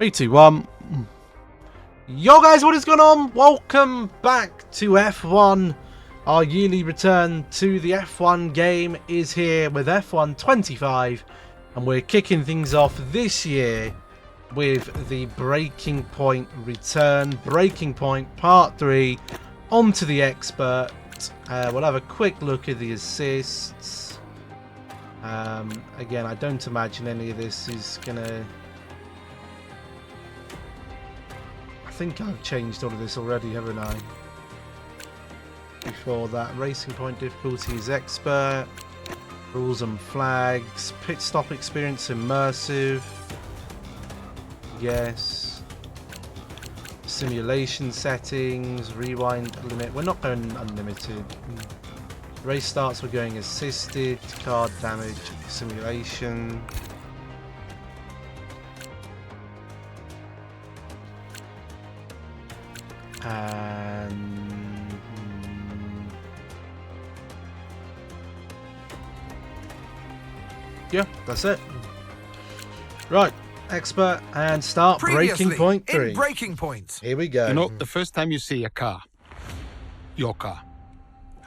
3, 2, 1. Yo guys, what is going on? Welcome back to F1. Our yearly return to the F1 game is here with F1 25, and we're kicking things off this year with the Breaking Point return. Breaking Point Part 3, onto the expert. We'll have a quick look at the assists. Again, I don't imagine any of this is gonna... I think I've changed all of this already, haven't I? Before that, Racing Point difficulty is expert. Rules and flags. Pit stop experience immersive. Yes. Simulation settings. Rewind limit. We're not going unlimited. Race starts, we're going assisted. Card damage. Simulation. And yeah, that's it. Right, expert, and start Breaking Point 3. In Breaking Point. Here we go. You know, the first time you see a car, your car,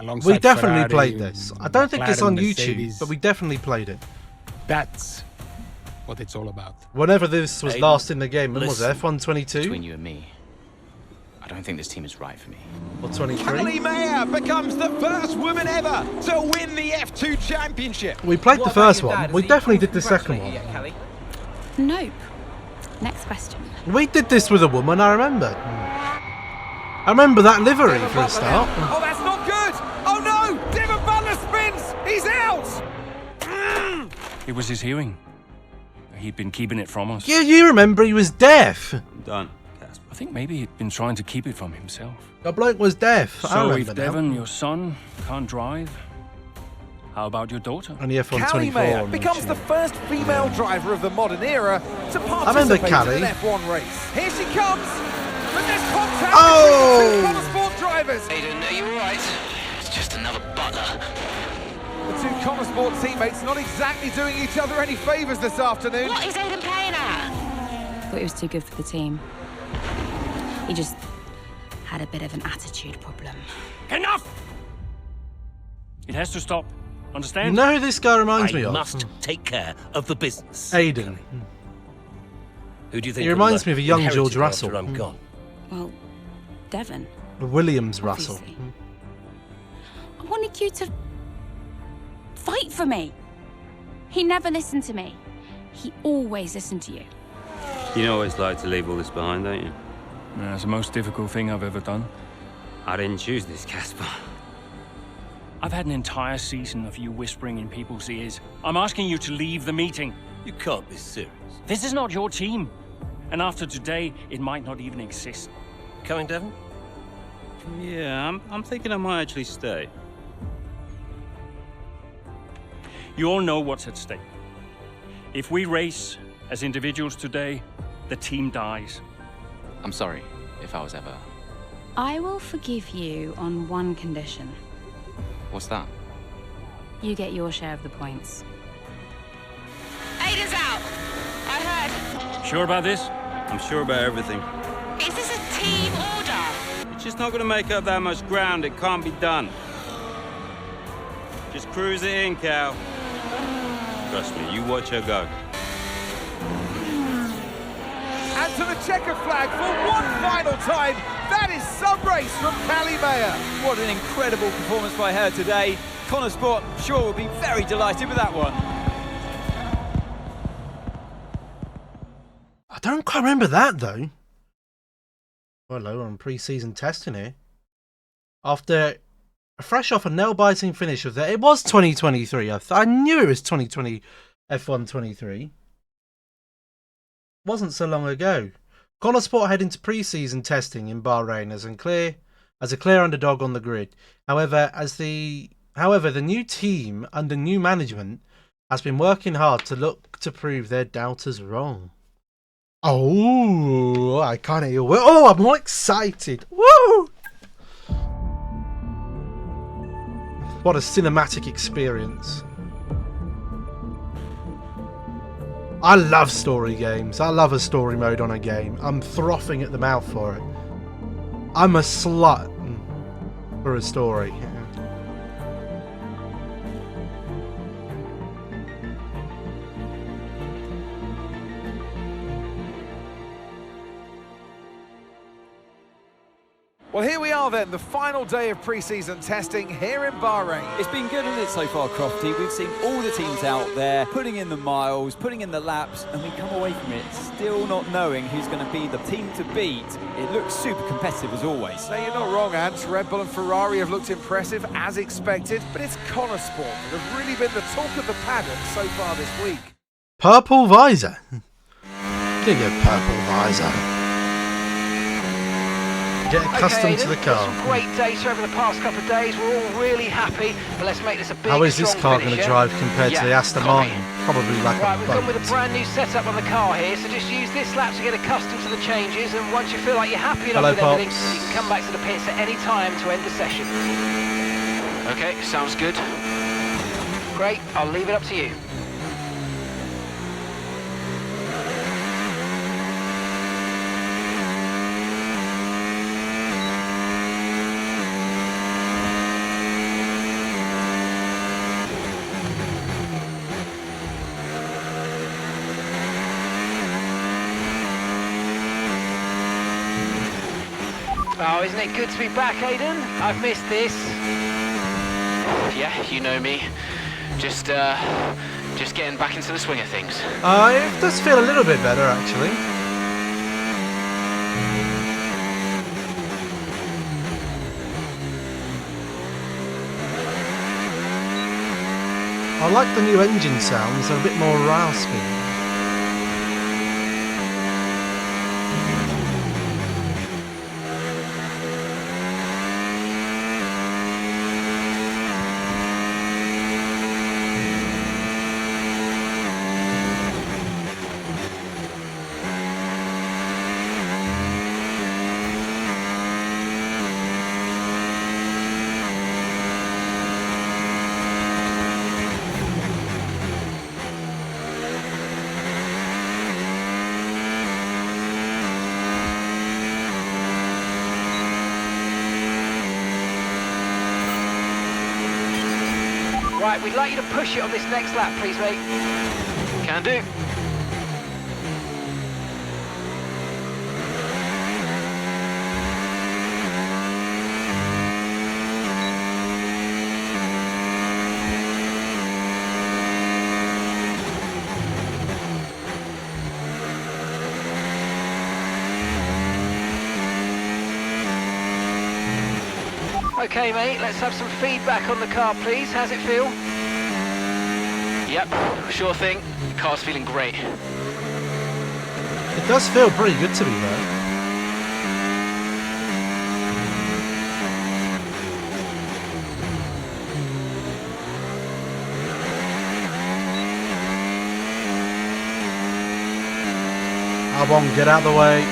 alongside We definitely Ferrari, played this. I don't think it's on McLaren, YouTube, Mercedes, but we definitely played it. That's what it's all about. Whenever this was Aiden, last in the game, when was it? listen, F1 22 Between you and me, I don't think this team is right for me. or 23? Kelly Mayer becomes the first woman ever to win the F2 championship. We played the first one. We definitely did the second one. Nope. Next question. We did this with a woman, I remember. I remember that livery for a start. Oh, that's not good. Oh no, Devon Butler spins. He's out. It was his hearing. He'd been keeping it from us. Yeah, you remember he was deaf. Done. I think maybe he'd been trying to keep it from himself. The bloke was deaf. I So remember if now. Devon, your son, can't drive, how about your daughter? On the F1 Callie 24. Mayer on becomes the YouTube. first female driver of the modern era to remember participate Callie. in an F1 race. Here she comes. But there's contact Oh! between the two Connor Sport drivers. Aiden, are you alright? It's just another butler. The two Connor Sport teammates not exactly doing each other any favours this afternoon. What is Aiden playing at? Thought he was too good for the team. He just had a bit of an attitude problem. Enough! It has to stop. You Understand? know who this guy reminds me I of? must take care of the business. Aiden. Who do you think He reminds will me of a young inherit George it Russell. after I'm gone? Well, Devon, Williams Russell. obviously. I wanted you to fight for me. He never listened to me. He always listened to you. You know what it's like to leave all this behind, don't you? Yeah, it's the most difficult thing I've ever done. I didn't choose this, Casper. I've had an entire season of you whispering in people's ears. I'm asking you to leave the meeting. You can't be serious. This is not your team. And after today, it might not even exist. Coming, Devon? Yeah, I'm thinking I might actually stay. You all know what's at stake. If we race as individuals today, the team dies. I'm sorry if I was ever... I will forgive you on one condition. What's that? You get your share of the points. Aiden's out! I heard. Sure about this? I'm sure about everything. Is this a team order? It's just not going to make up that much ground. It can't be done. Just cruise it in, Cal. Trust me, you watch her go. And to the checker flag for one final time. That is some race from Callie Mayer. What an incredible performance by her today. Connor Sport, I'm sure, will be very delighted with that one. I don't quite remember that though. Well, hello, on pre-season testing here. After fresh off a nail-biting finish of that, it was 2023. I knew it was 2020 F1 23. Wasn't so long ago. Connor Sport head into pre-season testing in Bahrain as a clear underdog on the grid. However, the new team under new management has been working hard to look to prove their doubters wrong. Oh, I can't hear you. Oh, I'm more excited. Woo! What a cinematic experience. I love story games. I love a story mode on a game. I'm frothing at the mouth for it. I'm a slut for a story. Well, here we are then, the final day of pre-season testing here in Bahrain. It's been good, hasn't it, so far, Crofty? We've seen all the teams out there putting in the miles, putting in the laps, and we come away from it still not knowing who's going to be the team to beat. It looks super competitive as always. Now, you're not wrong, Ant. Red Bull and Ferrari have looked impressive as expected, but it's Connor Sport that have really been the talk of the paddock so far this week. Purple visor. Give you a purple visor. Get accustomed to the car. Some great data over the past couple of days. We're all really happy, but let's make this a big. How is this car going to drive compared to the Aston Martin? Probably like right, a we've gone with a brand new setup on the car here, so just use this lap to get accustomed to the changes, and once you feel like you're happy enough with everything, you can come back to the pits at any time to end the session. Okay, sounds good. Great, I'll leave it up to you. Oh, isn't it good to be back, Aiden? I've missed this. Yeah, you know me. Just getting back into the swing of things. It does feel a little bit better, actually. I like the new engine sounds. They're a bit more raspy. Right, we'd like you to push it on this next lap, please, mate. Can do. Okay, mate, let's have some feedback on the car, please. How's it feel? Yep, sure thing. The car's feeling great. It does feel pretty good to be there. Albon, get out of the way.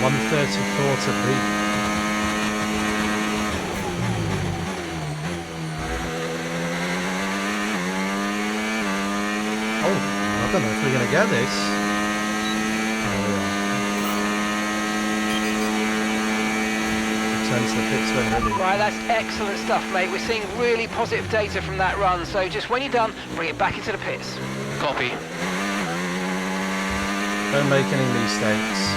.134 to beat. Oh, I don't know if we're going to get this. Return to the pits when ready. Right, that's excellent stuff, mate. We're seeing really positive data from that run, so just when you're done, bring it back into the pits. Copy. Don't make any mistakes.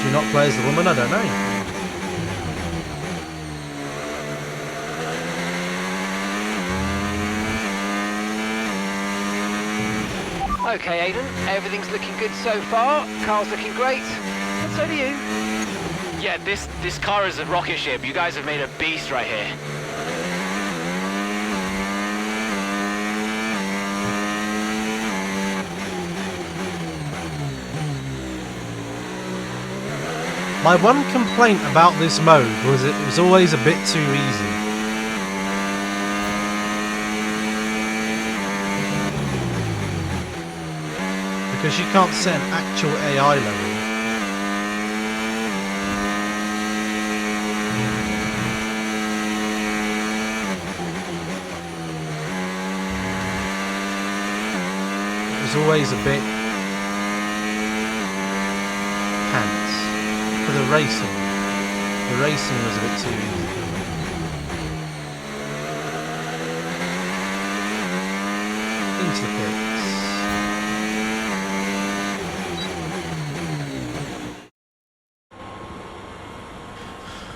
Do you not play as the woman? I don't know. Okay, Aiden, everything's looking good so far. Car's looking great. And so do you. Yeah, this car is a rocket ship. You guys have made a beast right here. My one complaint about this mode was it was always a bit too easy. Because you can't set an actual AI level. It was always a bit pants for the racing. The racing was a bit too easy. Into the pits.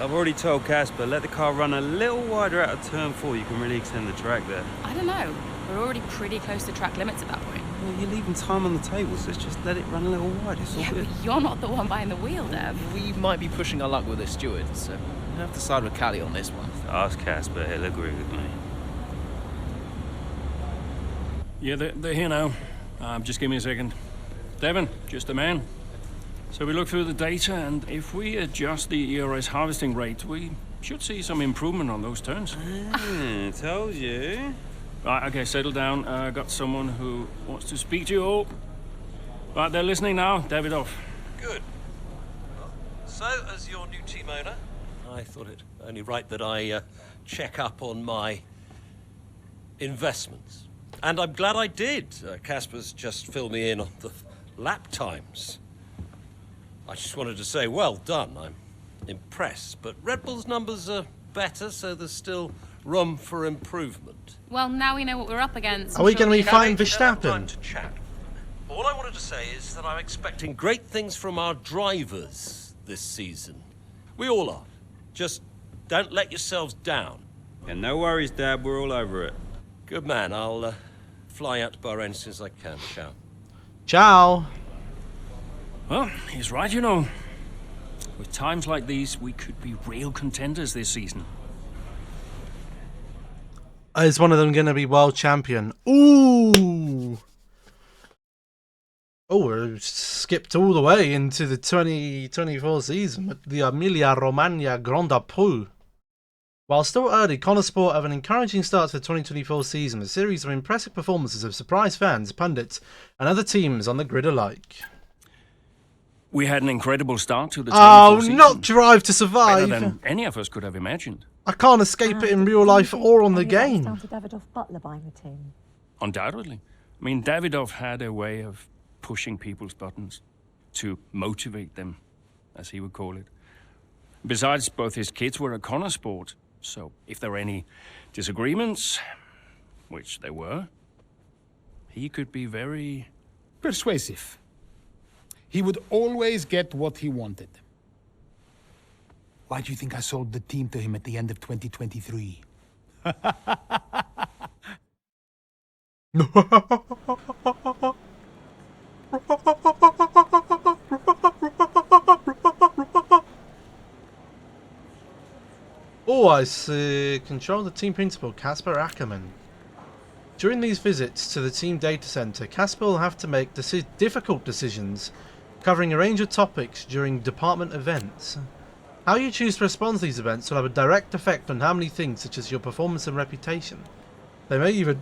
I've already told Casper, let the car run a little wider out of turn 4. You can really extend the track there. I don't know. We're already pretty close to track limits at that point. Well, you're leaving time on the table, so let's just let it run a little wider. It's all Yeah, good. but you're not the one behind the wheel, Dev. We might be pushing our luck with the steward, so we'll have to side with Callie on this one. Ask Casper, he'll agree with me. Yeah, they're here now. Just give me a second. Devon, just a man. So we look through the data, and if we adjust the ERS harvesting rate, we should see some improvement on those turns. Told you. Right, okay, settle down. Got someone who wants to speak to you all. Right, they're listening now. Davidoff. Good. So, as your new team owner, I thought it only right that I check up on my investments. And I'm glad I did. Casper's just filled me in on the lap times. I just wanted to say, well done. I'm impressed. But Red Bull's numbers are better, so there's still room for improvement. Well, now we know what we're up against. Are we going to be fighting Time Verstappen? to chat. All I wanted to say is that I'm expecting great things from our drivers this season. We all are. Just don't let yourselves down. And no worries, Dad. We're all over it. Good man. I'll fly out to Bahrain as soon as I can. Ciao. Ciao. Well, he's right, you know. With times like these, we could be real contenders this season. Is one of them going to be world champion? Ooh. Oh, we're skipped all the way into the 2024 season with the Emilia-Romagna Grand Prix. While still early, Connor Sport have an encouraging start to the 2024 season. A series of impressive performances have surprised fans, pundits, and other teams on the grid alike. We had an incredible start to the 2024 season. Not Drive to Survive. Better than any of us could have imagined. I can't escape it in real life or on the game. Down to Davidoff Butler buying the team. Undoubtedly. I mean, Davidoff had a way of pushing people's buttons to motivate them, as he would call it. Besides, both his kids were at Connor Sport, so if there were any disagreements, which there were, he could be very persuasive. He would always get what he wanted. Why do you think I sold the team to him at the end of 2023? Oh, I see. Control the team principal, Casper Ackerman. During these visits to the team data center, Casper will have to make difficult decisions covering a range of topics during department events. How you choose to respond to these events will have a direct effect on how many things, such as your performance and reputation. They may even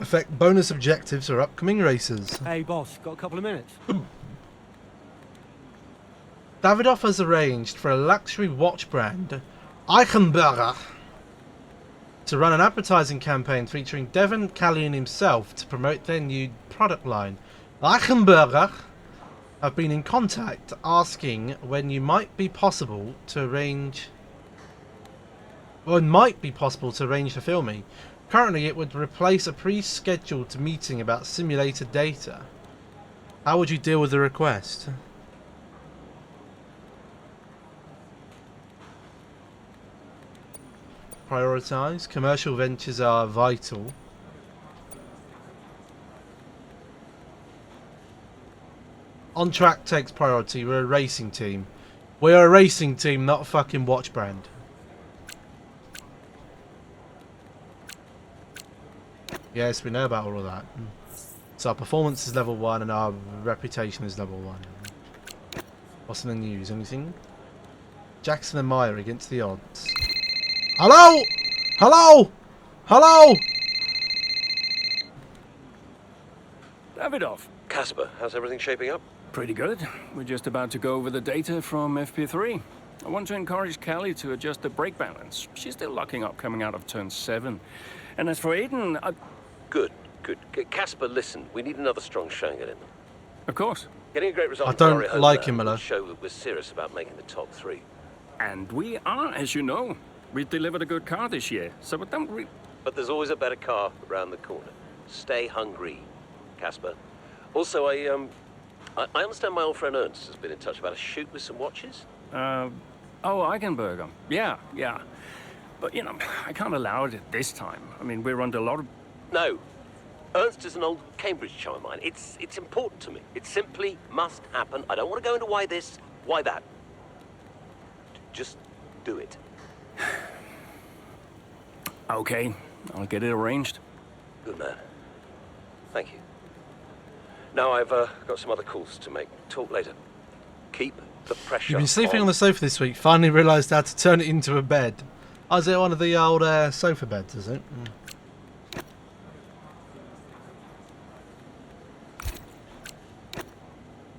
affect bonus objectives for upcoming races. Hey boss, got a couple of minutes? Davidoff has arranged for a luxury watch brand, Eichenberger, to run an advertising campaign featuring Devon, Callie and himself to promote their new product line. Eichenberger have been in contact asking when you might be possible to arrange the filming. Currently it would replace a pre-scheduled meeting about simulated data. How would you deal with the request? Prioritize. Commercial ventures are vital. On track takes priority. We're a racing team. We're a racing team, not a fucking watch brand. Yes, we know about all of that. So our performance is level 1 and our reputation is level 1. What's in the news? Anything? Jackson and Meyer against the odds. Hello? Hello? Hello? Davidoff. Casper, how's everything shaping up? Pretty good. We're just about to go over the data from FP3. I want to encourage Callie to adjust the brake balance. She's still locking up coming out of turn 7. And as for Aiden, Good. Casper, listen, we need another strong showing at him. Of course. Getting a great result. I don't like him, Miller. Show that we're serious about making the top 3. And we are, as you know. We've delivered a good car this year, so But there's always a better car around the corner. Stay hungry, Casper. Also, I understand my old friend Ernst has been in touch about a shoot with some watches. Oh, Eichenberger. Yeah. But, you know, I can't allow it at this time. I mean, we're under a lot of... No. Ernst is an old Cambridge chum of mine. It's important to me. It simply must happen. I don't want to go into why this, why that. Just do it. Okay, I'll get it arranged. Good man. Thank you. Now I've got some other calls to make. Talk later. Keep the pressure. You've been sleeping on the sofa this week. Finally realised how to turn it into a bed. Oh, is it one of the old sofa beds, is it?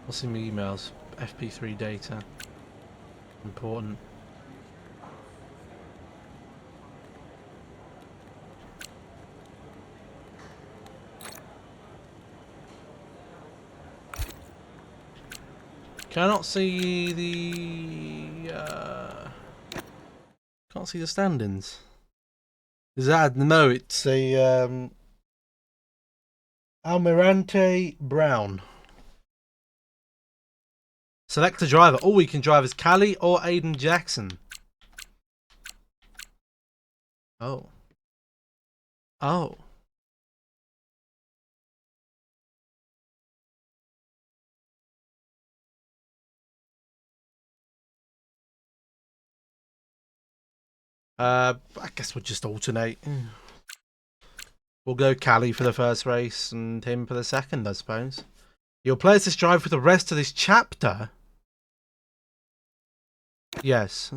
What's in my emails? FP3 data. Important. Cannot see the can't see the standings. Is that no? It's a Almirante Brown. Select a driver. All we can drive is Callie or Aiden Jackson. Oh. I guess we'll just alternate. We'll go Callie for the first race and him for the second, I suppose. Your players this drive for the rest of this chapter? Yes.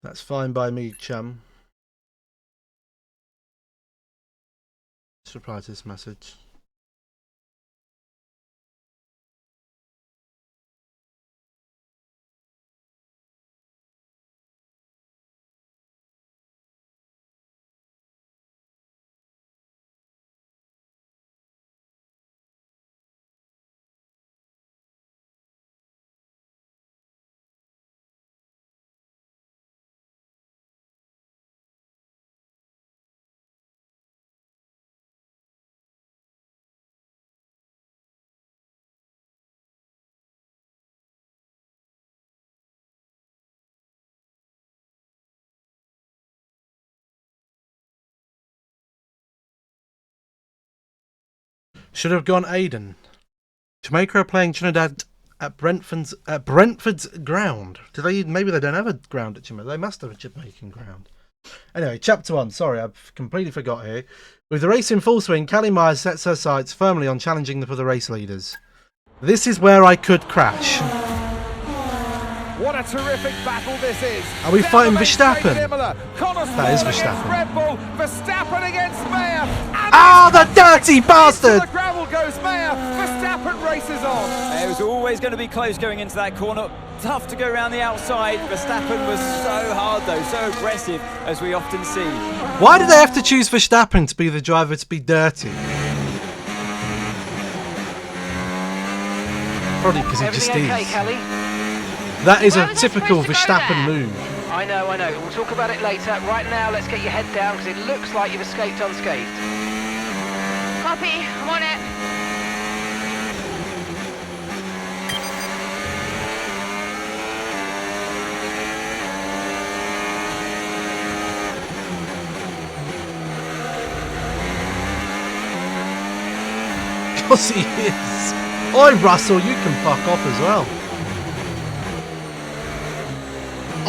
That's fine by me, chum. Let's reply to this message. Should have gone Aiden. Jamaica are playing Trinidad at Brentford's ground. Maybe they don't have a ground at Jamaica. They must have a Jamaican ground. Anyway, chapter 1. Sorry, I've completely forgot here. With the race in full swing, Callie Myers sets her sights firmly on challenging for the race leaders. This is where I could crash. What a terrific battle this is. Are we fighting Verstappen? That is Verstappen. Red Bull, Verstappen against Mayer. Ah, the dirty bastard! The gravel goes Mayer. Verstappen races on. It was always going to be close going into that corner. Tough to go around the outside. Verstappen was so hard though, so aggressive, as we often see. Why do they have to choose Verstappen to be the driver to be dirty? Probably because he just is. Okay, Callie? That is a typical Verstappen move. I know. We'll talk about it later. Right now, let's get your head down because it looks like you've escaped unscathed. Copy, I'm on it. Of course he is. Oi, Russell, you can fuck off as well.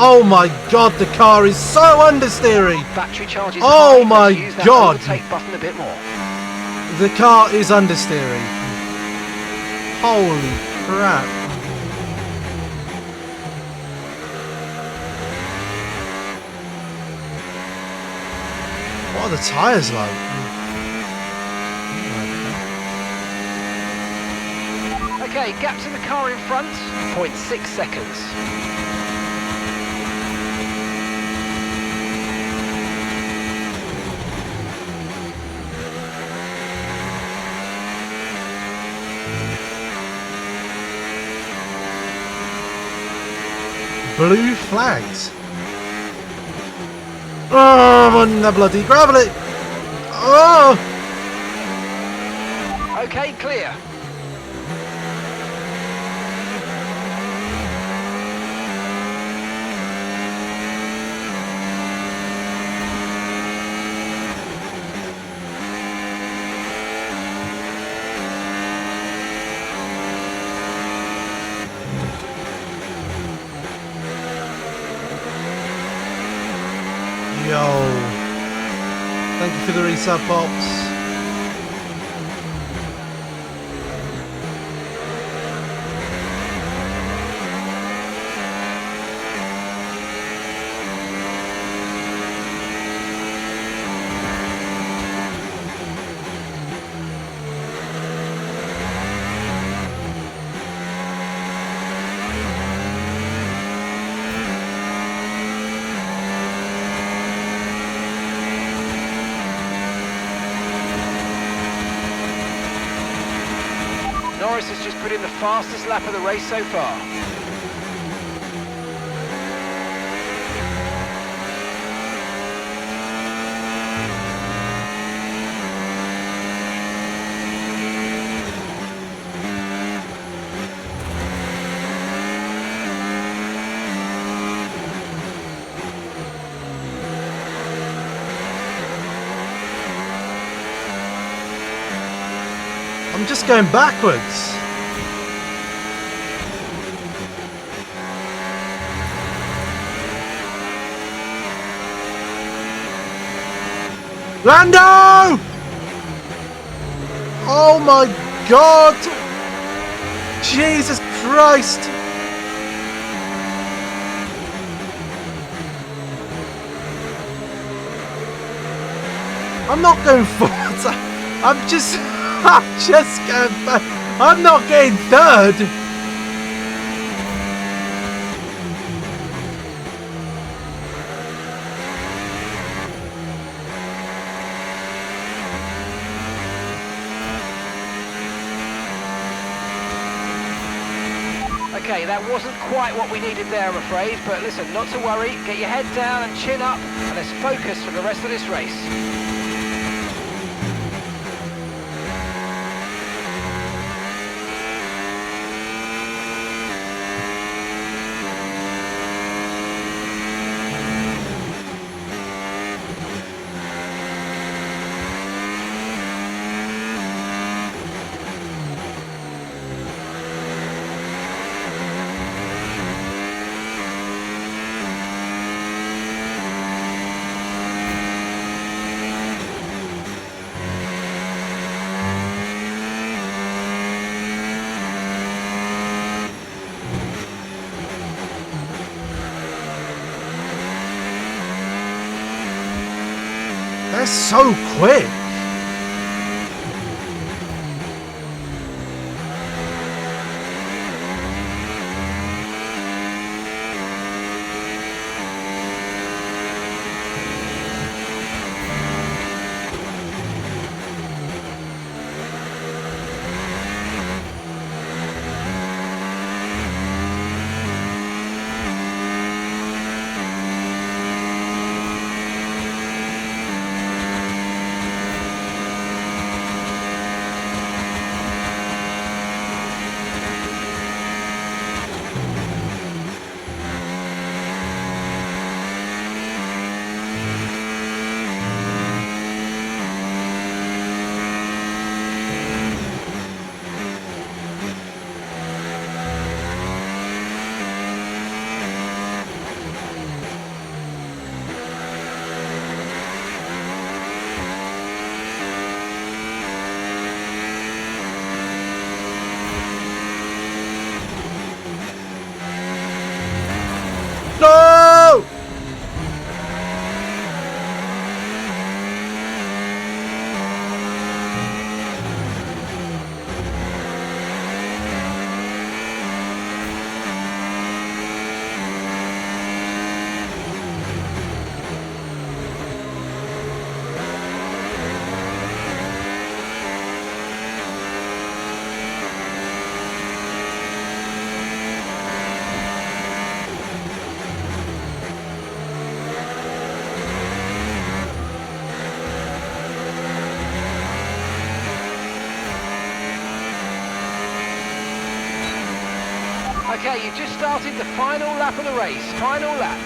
Oh my god, the car is so understeery. Battery charges. Oh my use that god. overtake button a bit more. The car is understeering. Holy crap. What are the tyres like? Okay, gap to the car in front, 0.6 seconds. Blue flags. Oh, I'm on the bloody gravel. Oh! Okay, clear. Yo. Thank you for the resub, Pops. Norris has just put in the fastest lap of the race so far. I'm just going backwards. Lando! Oh my God! Jesus Christ! I'm not going forwards. I'm just going back. I'm not getting third. Okay, that wasn't quite what we needed there, I'm afraid, but listen, not to worry, get your head down and chin up, and let's focus for the rest of this race. They're so quick. Okay, you just started the final lap of the race. Final lap.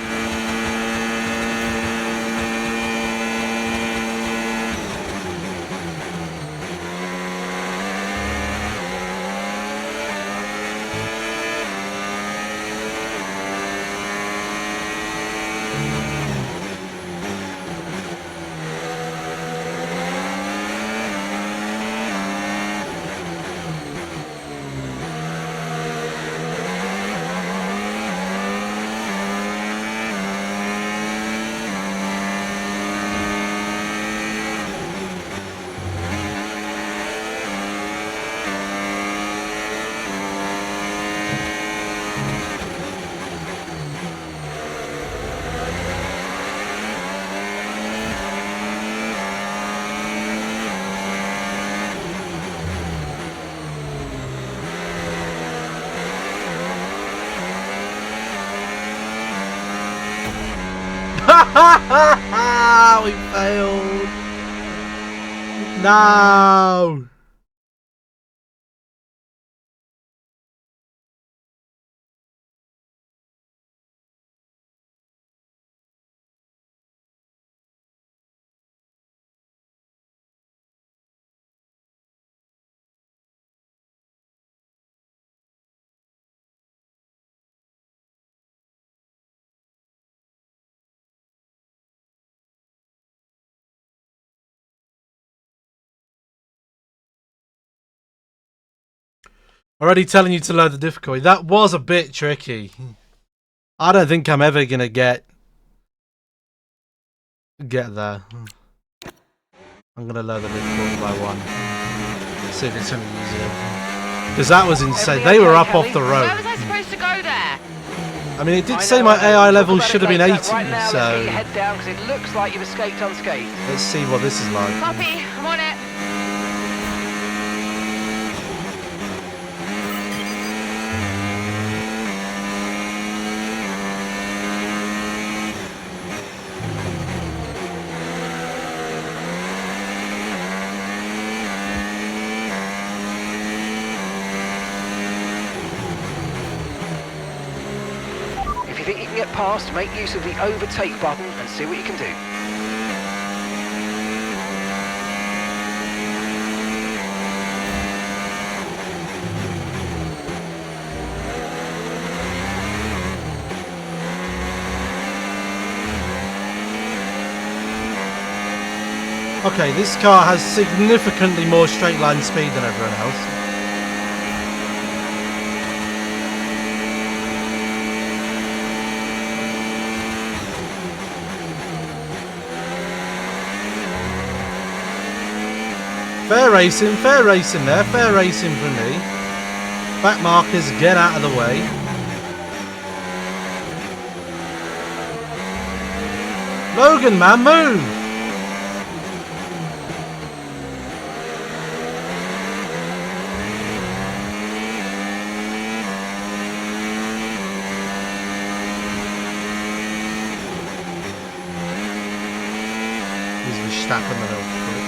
We failed. No. Already telling you to load the difficulty. That was a bit tricky. I don't think I'm ever gonna get there. I'm gonna load the difficulty by one. See if it's any easier. Because that was insane. They were up off the road. Where was I supposed to go there? I mean, it did say my AI level should have been 80, right now, so let's get your head down because it looks like you've escaped unscathed. let's see what this is like. Copy, I'm on it. If you think you can get past, make use of the overtake button and see what you can do. Okay, this car has significantly more straight line speed than everyone else. Fair racing there, fair racing from me. Back markers, get out of the way. Logan, man, move! He's Verstappen the little prick.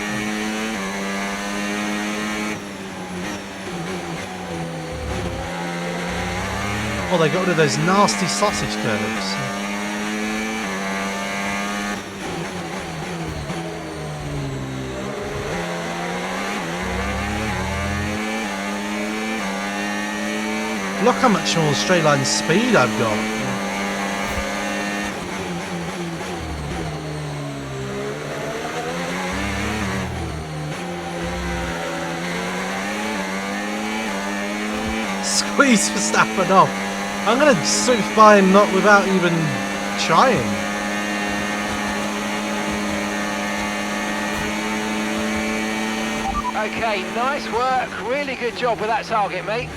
Oh, they got rid of those nasty sausage curves. Look how much more straight line speed I've got. Squeeze Verstappen off. I'm going to sweep by him not without even trying. Okay, nice work. Really good job with that target, mate.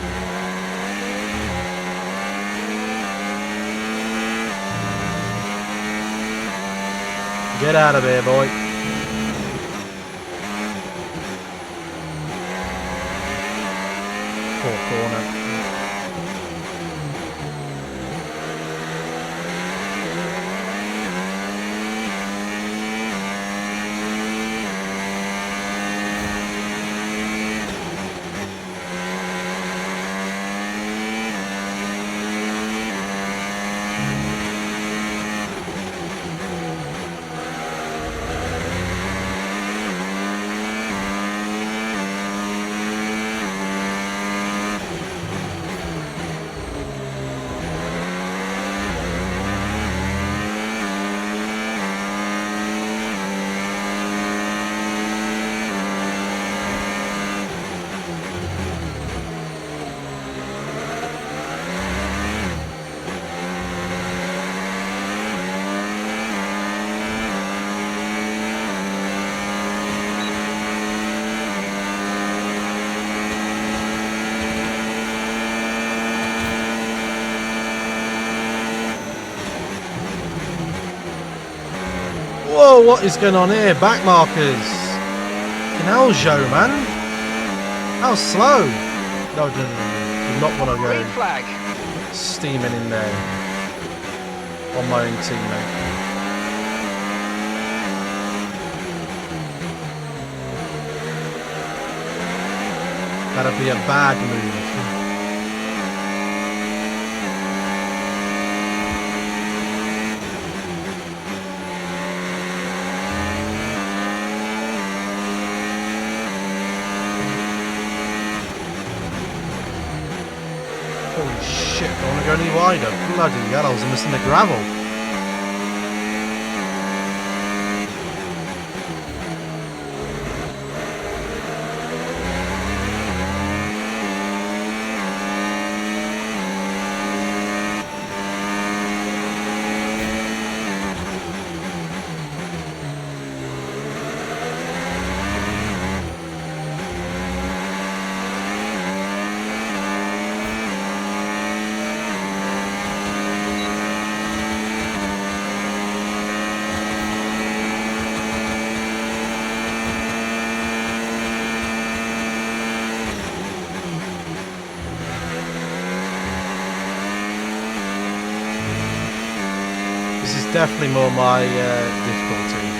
Get out of here, boy. Poor corner. Whoa, what is going on here? Back markers. Canal show, man. How slow. No, do not want to go Green flag. steaming in there on my own teammate. That'd be a bad move. Holy shit, don't want to go any wider. Bloody hell, I was missing the gravel. This is definitely more my difficulty.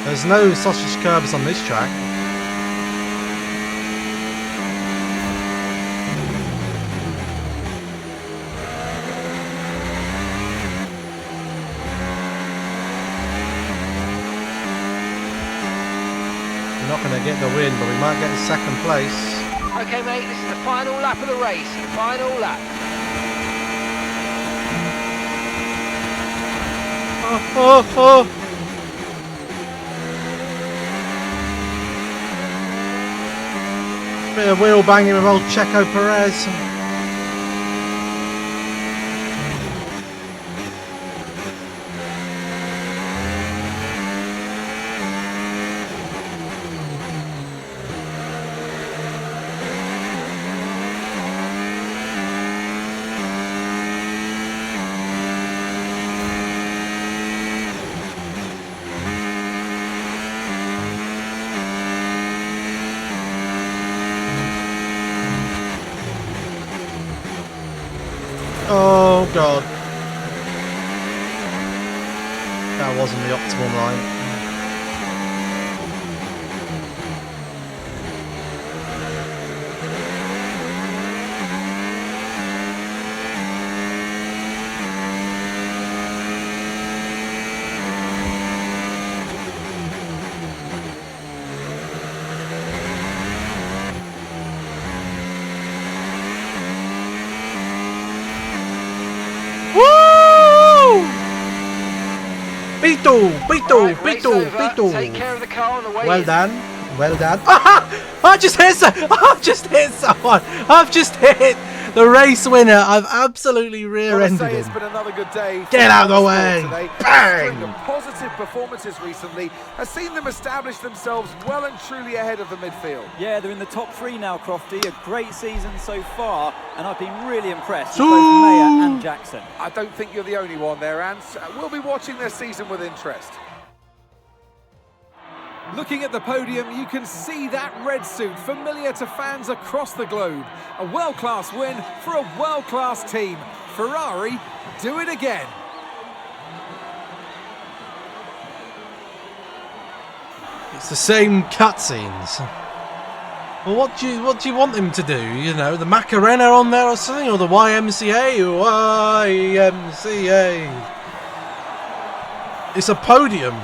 There's no sausage curbs on this track. We're not going to get the win, but we might get a second place. Okay, mate, this is the final lap of the race. Final lap. Oh. Bit of wheel banging with old Checo Perez. Oh god. That wasn't the optimal line. Pito. Take care of the car on the way Well done. I just hit someone. I've just hit the race winner. I've absolutely rear-ended him. It's been another good day. Get out of the way. Bang. The positive performances recently has seen them establish themselves well and truly ahead of the midfield. Yeah, they're in the top three now, Crofty. A great season so far, and I've been really impressed with both Mayer and Jackson. I don't think you're the only one there, Ants. We'll be watching their season with interest. Looking at the podium, you can see that red suit familiar to fans across the globe. A world-class win for a world-class team. Ferrari do it again. It's the same cutscenes. Well, what do you want him to do? You know, the Macarena on there or something, or the YMCA? YMCA. It's a podium.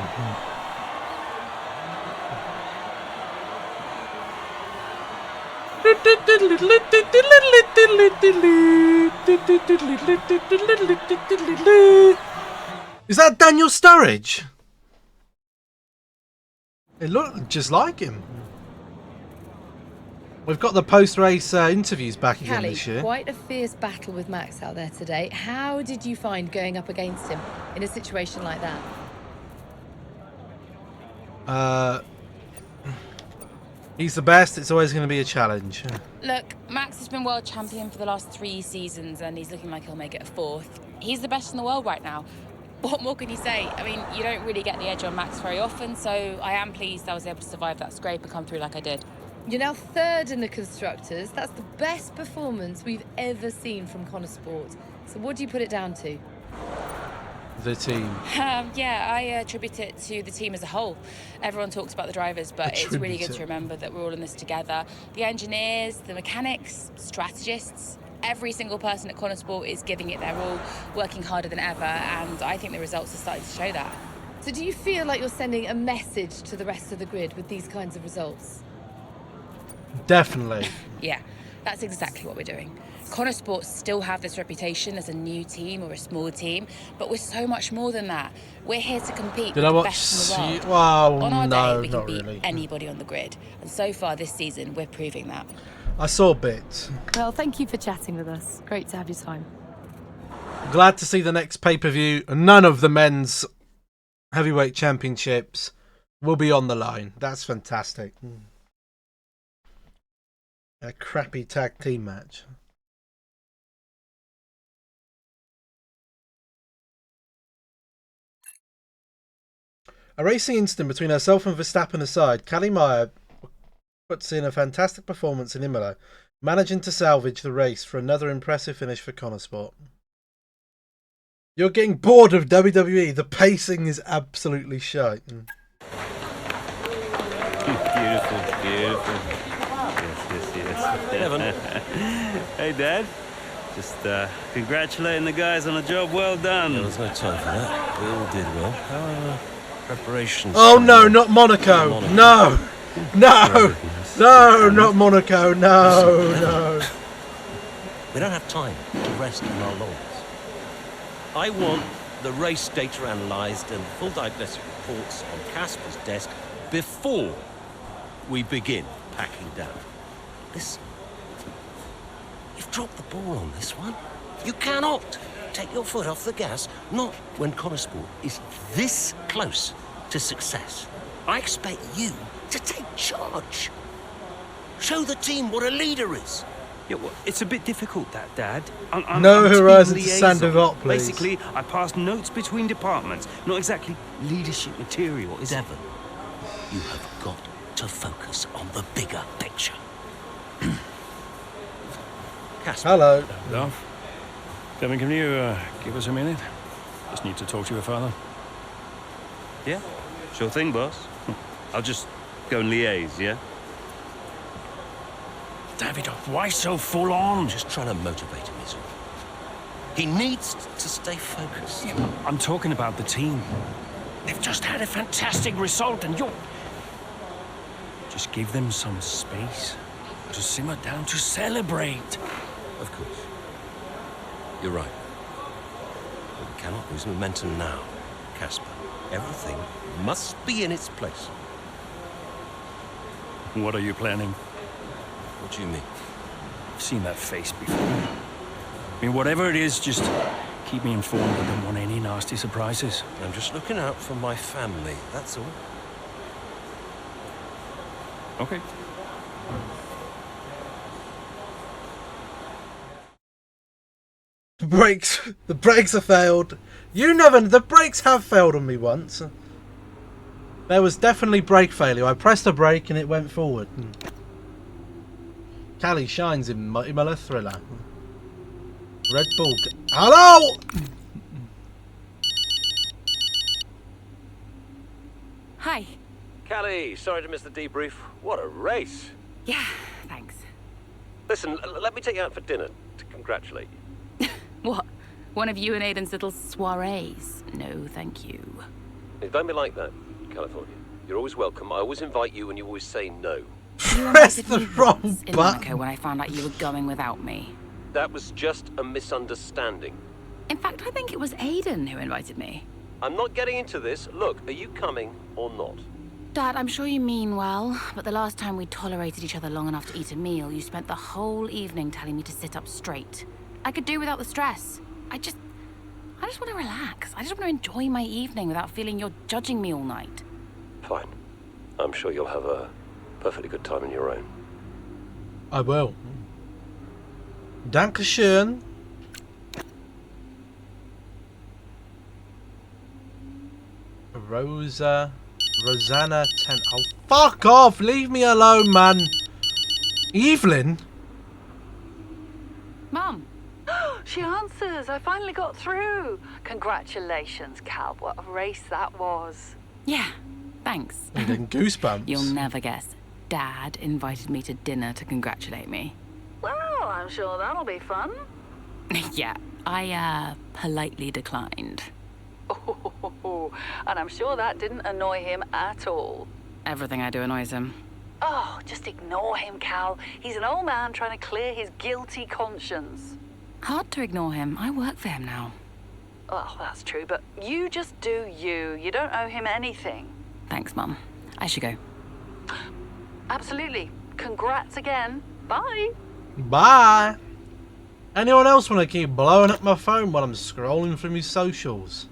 Is that Daniel Sturridge? It looked just like him. We've got the post-race interviews back again this year. Quite a fierce battle with Max out there today. How did you find going up against him in a situation like that? He's the best. It's always going to be a challenge. Look, Max has been world champion for the last 3 seasons and he's looking like he'll make it a 4th. He's the best in the world right now. What more can you say? I mean, you don't really get the edge on Max very often, so I am pleased I was able to survive that scrape and come through like I did. You're now 3rd in the Constructors. That's the best performance we've ever seen from Connor Sport. So what do you put it down to? The team. Yeah, I attribute it to the team as a whole. Everyone talks about the drivers, but it's really good to remember that we're all in this together. The engineers, the mechanics, strategists, every single person at Connor Sport is giving it their all, working harder than ever, and I think the results are starting to show that. So do you feel like you're sending a message to the rest of the grid with these kinds of results? Definitely. Yeah, that's exactly what we're doing. Connor Sports still have this reputation as a new team or a small team, but we're so much more than that. We're here to compete with the best in the world. Well, on our no, day, we can not beat really. anybody on the grid. And so far this season, we're proving that. I saw bits. Well, thank you for chatting with us. Great to have your time. Glad to see the next pay-per-view. None of the men's heavyweight championships will be on the line. That's fantastic. A crappy tag team match. A racing incident between herself and Verstappen aside, Callie Meyer puts in a fantastic performance in Imola, managing to salvage the race for another impressive finish for Connor Sport. You're getting bored of WWE. The pacing is absolutely shite. Beautiful, beautiful. Yes. Hey, Dad. Just congratulating the guys on a job well done. There was no time for that. We all did well. How preparations? Oh no, not Monaco. No. No. No, not Monaco. No. We don't have time to rest on our laurels. I want the race data analysed and full diagnostic reports on Casper's desk before we begin packing down. Listen, you've dropped the ball on this one. You cannot take your foot off the gas, not when Connor Sport is this close to success. I expect you to take charge. Show the team what a leader is. Yeah, well, it's a bit difficult, that, Dad. No I'm Horizon to team Sandoval, liaison. please. Basically, I pass notes between departments, not exactly leadership material, is it? Devon, you have got to focus on the bigger picture. Casper. Hello. Duff. Devin, can you give us a minute? Just need to talk to your father. Yeah, sure thing, boss. I'll just go and liaise, yeah? Davidoff, why so full on? Just trying to motivate him, is all. He needs to stay focused. Yeah, I'm talking about the team. They've just had a fantastic result and you're... Just give them some space to simmer down, to celebrate. Of course. You're right. But we cannot lose momentum now, Casper. Everything must be in its place. What are you planning? What do you mean? I've seen that face before. I mean, whatever it is, just keep me informed. I don't want any nasty surprises. I'm just looking out for my family, that's all. Okay. The brakes have failed. The brakes have failed on me once. There was definitely brake failure. I pressed a brake and it went forward. Callie shines in Imola Thriller. Red Bull. Hello! Hi. Callie, sorry to miss the debrief. What a race. Yeah, thanks. Listen, let me take you out for dinner to congratulate you. What? One of you and Aiden's little soirees? No, thank you. Don't be like that, California. You're always welcome. I always invite you and you always say no. Press the wrong in button. Monaco when I found out you were going without me. That was just a misunderstanding. In fact, I think it was Aiden who invited me. I'm not getting into this. Look, are you coming or not? Dad, I'm sure you mean well, but the last time we tolerated each other long enough to eat a meal, you spent the whole evening telling me to sit up straight. I could do without the stress. I just want to relax. I just want to enjoy my evening without feeling you're judging me all night. Fine. I'm sure you'll have a perfectly good time on your own. I will. Dankeschön. Rosanna 10. Oh, fuck off! Leave me alone, man. Evelyn? Mum. She answers. I finally got through. Congratulations, Cal. What a race that was. Yeah, thanks. I'm getting goosebumps. You'll never guess. Dad invited me to dinner to congratulate me. Well, I'm sure that'll be fun. Yeah, I politely declined. Oh, and I'm sure that didn't annoy him at all. Everything I do annoys him. Oh, just ignore him, Cal. He's an old man trying to clear his guilty conscience. Hard to ignore him. I work for him now. Oh, that's true, but you just do you. You don't owe him anything. Thanks, Mum. I should go. Absolutely. Congrats again. Bye. Bye. Anyone else want to keep blowing up my phone while I'm scrolling through my socials?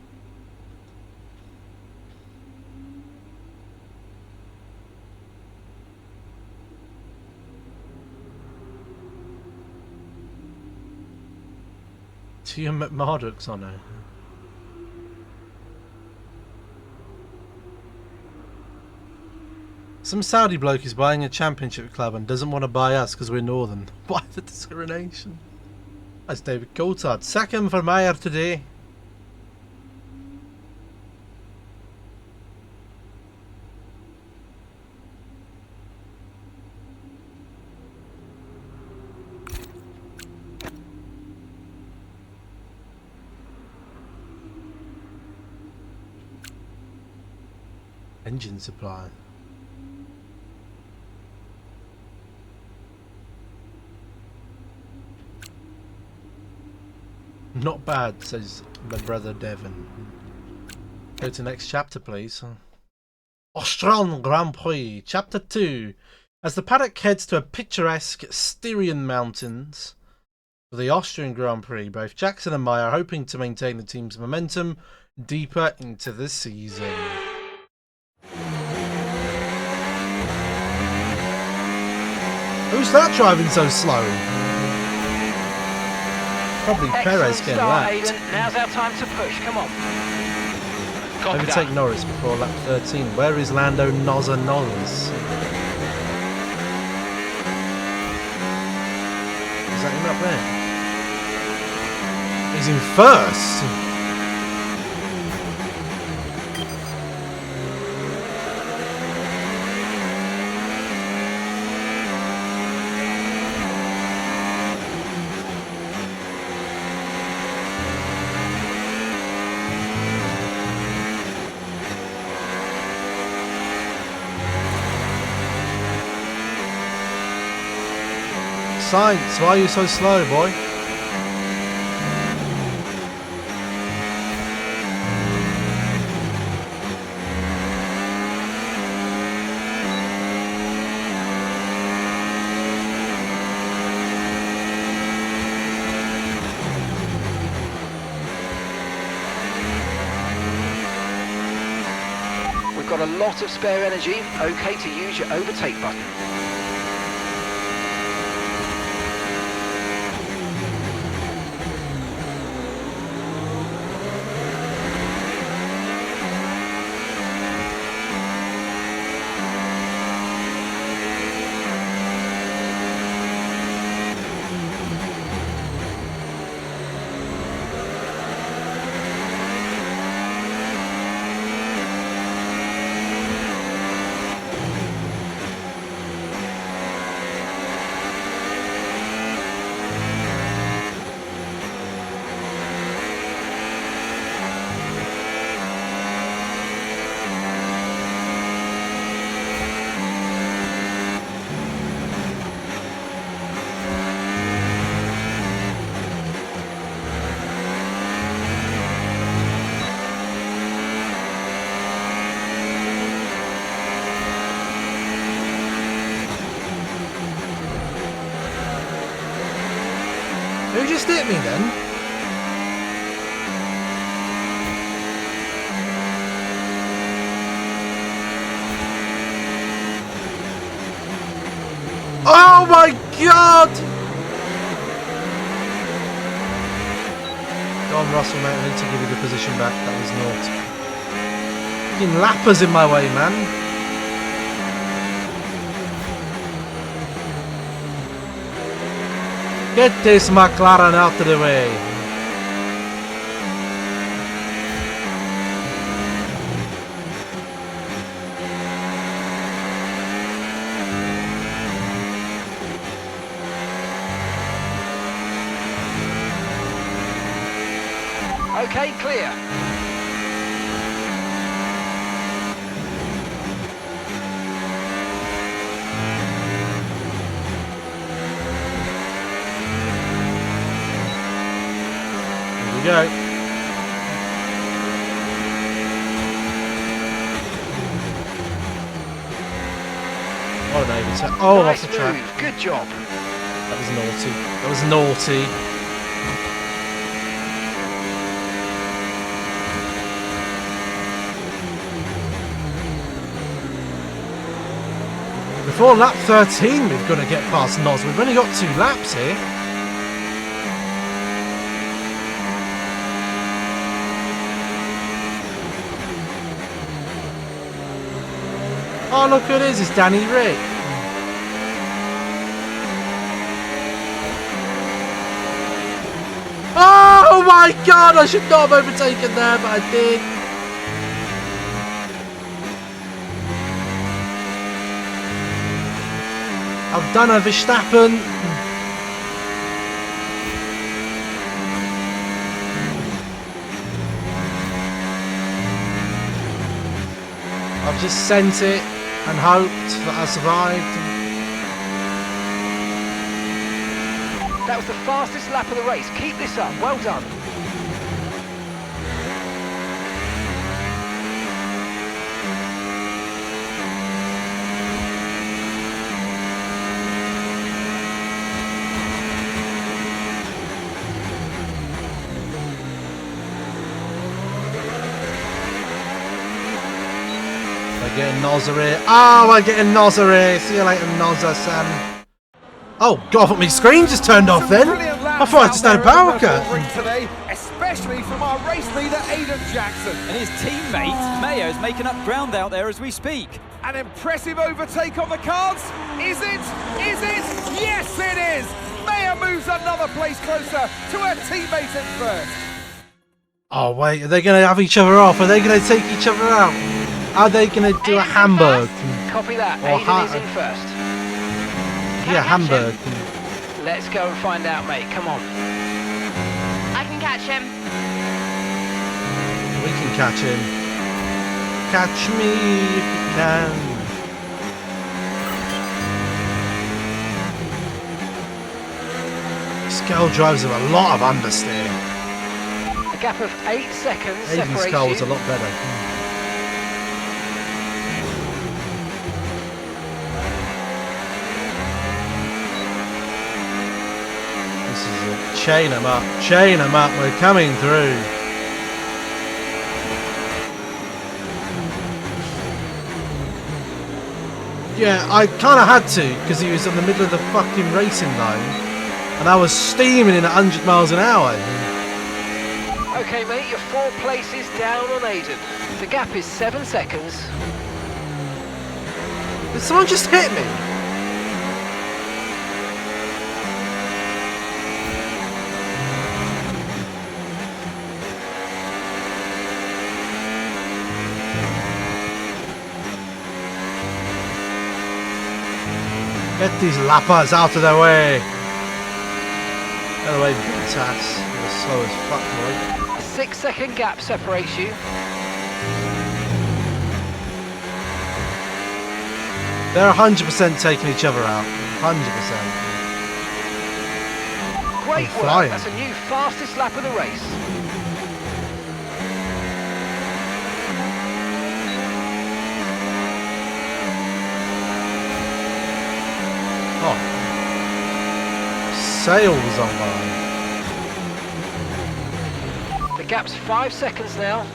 Tia McMurdoch's on her. Some Saudi bloke is buying a championship club and doesn't want to buy us because we're northern. Why the discrimination? That's David Coulthard. Sack him for mayor today. Engine supply. Not bad, says my brother Devon. Go to next chapter, please. Austrian Grand Prix, Chapter 2. As the paddock heads to a picturesque Styrian mountains for the Austrian Grand Prix, both Jackson and Meyer are hoping to maintain the team's momentum deeper into the season. Who's that driving so slow? Probably Perez getting lapped. Now's our time to push. Come on. Overtake Norris before lap 13. Where is Lando Norris? Is that him up there? He's in first. Sainz, why are you so slow, boy? We've got a lot of spare energy. Okay to use your overtake button. just hit me then? Oh my god! Go on, Russell, mate. I need to give you the position back. That was naught. Fucking lappers in my way, man. Get this McLaren out of the way. Okay, clear. Here we go. Oh no, oh, nice off the track. move. Good job. That was naughty. That was naughty. Before lap 13 we've got to get past Noz. We've only got 2 laps here. Oh look who it is, it's Danny Rick. Oh my god, I should not have overtaken there, but I did. I've done a Verstappen. I've just sent it and hoped that I survived. That was the fastest lap of the race. Keep this up. Well done. We're getting Nozza here. Oh, we're getting Nozza here. See you later, Nozza, son. Oh, God, I thought my screen just turned off then. I thought I just had a power cut. Today, especially from our race leader, Aiden Jackson. And his teammate, Mayo, is making up ground out there as we speak. An impressive overtake on the cards. Is it? Is it? Yes, it is. Mayo moves another place closer to her teammate in first. Oh, wait, are they going to have each other off? Are they going to take each other out? Are they going to do a Hamburg? Copy that. Or Aiden is in first. Yeah, Hamburg. Let's go and find out, mate. Come on. I can catch him. We can catch him. Catch me if you can. Skull drives with a lot of understeer. A gap of 8 seconds Aiden's separates Skull you. was a lot better. This is it. Chain them up. Chain them up. We're coming through. Yeah, I kind of had to because he was in the middle of the fucking racing line. And I was steaming in at 100 miles an hour. Okay, mate, you're 4 places down on Aiden. The gap is 7 seconds. Did someone just hit me? Get these lappers out of the way. By the way, Bottas, you're slow as fuck, boy. A 6-second gap separates you. They're 100% taking each other out. 100%. Great work. Flying. That's a new fastest lap of the race. Oh. Sails on mine. gap's 5 seconds now.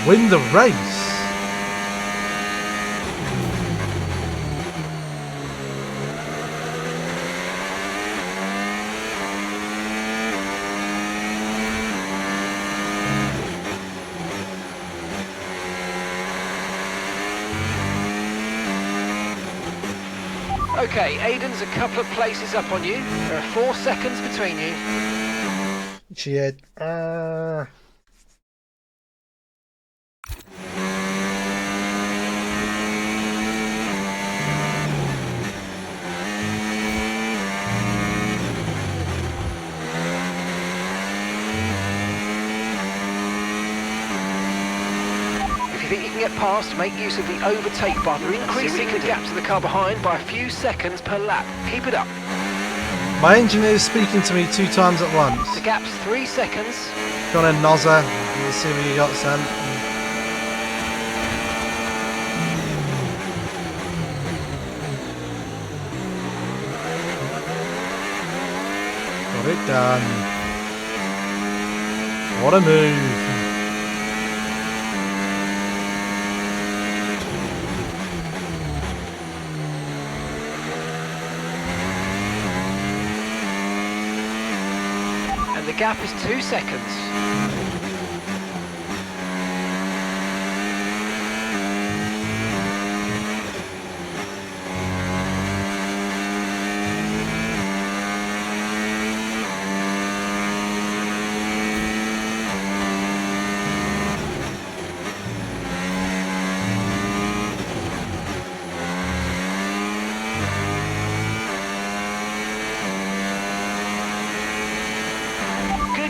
Win the race. Okay, Aiden's a couple of places up on you. There are 4 seconds between you. Shit. If you think you can get past, make use of the overtake button. You're increasing the gap to the car behind by a few seconds per lap. Keep it up. My engineer is speaking to me 2 times at once. The gap's 3 seconds. Go on in, Nozza. Let's see what you got, son. Got it done. What a move. The gap is 2 seconds.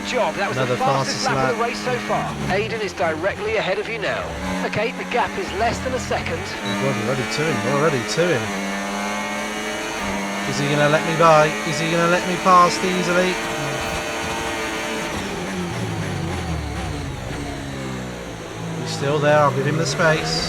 Job. That was the fastest lap of the race so far. Aiden is directly ahead of you now. Okay, the gap is less than a second. Oh God, we're already to him. We're already to him. Is he going to let me by? Is he going to let me past easily? He's still there. I'll give him the space.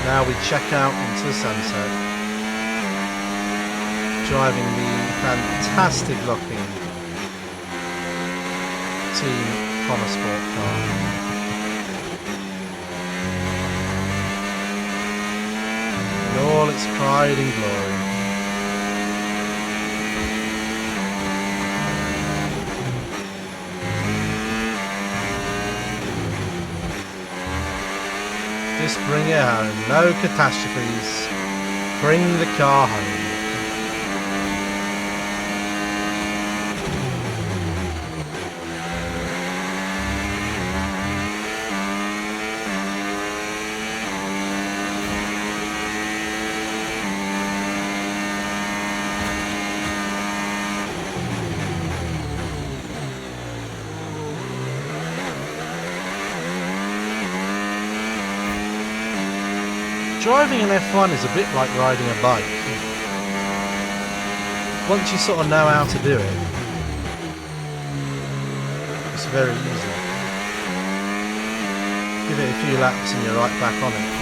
Now we check out into the sunset, driving the fantastic looking Team Connosport car. In all its pride and glory. Just bring it home. No catastrophes. Bring the car home. Driving an F1 is a bit like riding a bike. Once you sort of know how to do it, it's very easy. Give it a few laps and you're right back on it.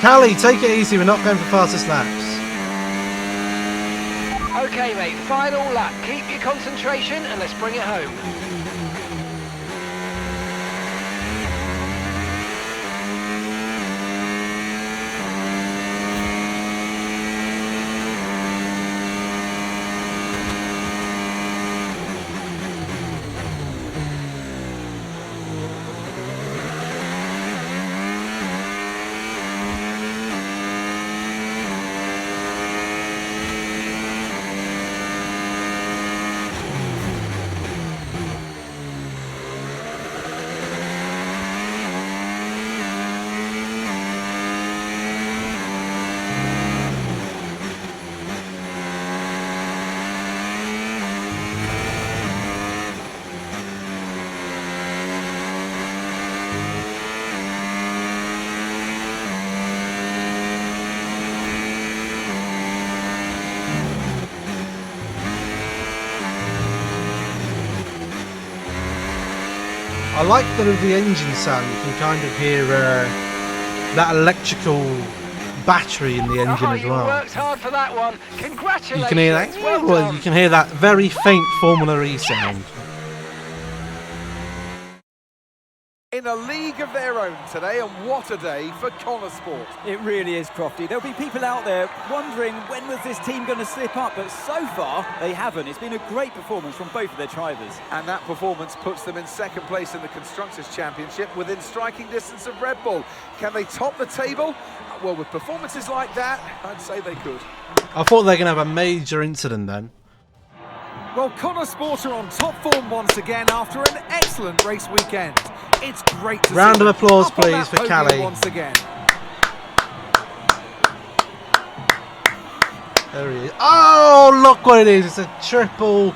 Callie, take it easy, we're not going for fastest laps. Okay mate, final lap. Keep your concentration and let's bring it home. I like that of the engine sound. You can kind of hear that electrical battery in the engine as well. You worked hard for that one. Congratulations. You can hear that. Well, you can hear that very faint Formula E sound. In a league of their own today, and what a day for Connor Sport. It really is, Crofty. There'll be people out there wondering when was this team going to slip up, but so far they haven't. It's been a great performance from both of their drivers. And that performance puts them in second place in the Constructors' Championship within striking distance of Red Bull. Can they top the table? Well, with performances like that, I'd say they could. I thought they were going to have a major incident then. Well, Connor Sport are on top form once again after an excellent race weekend. It's great to see. Round of applause, please, for Callie. Once again. There he is. Oh, look what it is. It's a triple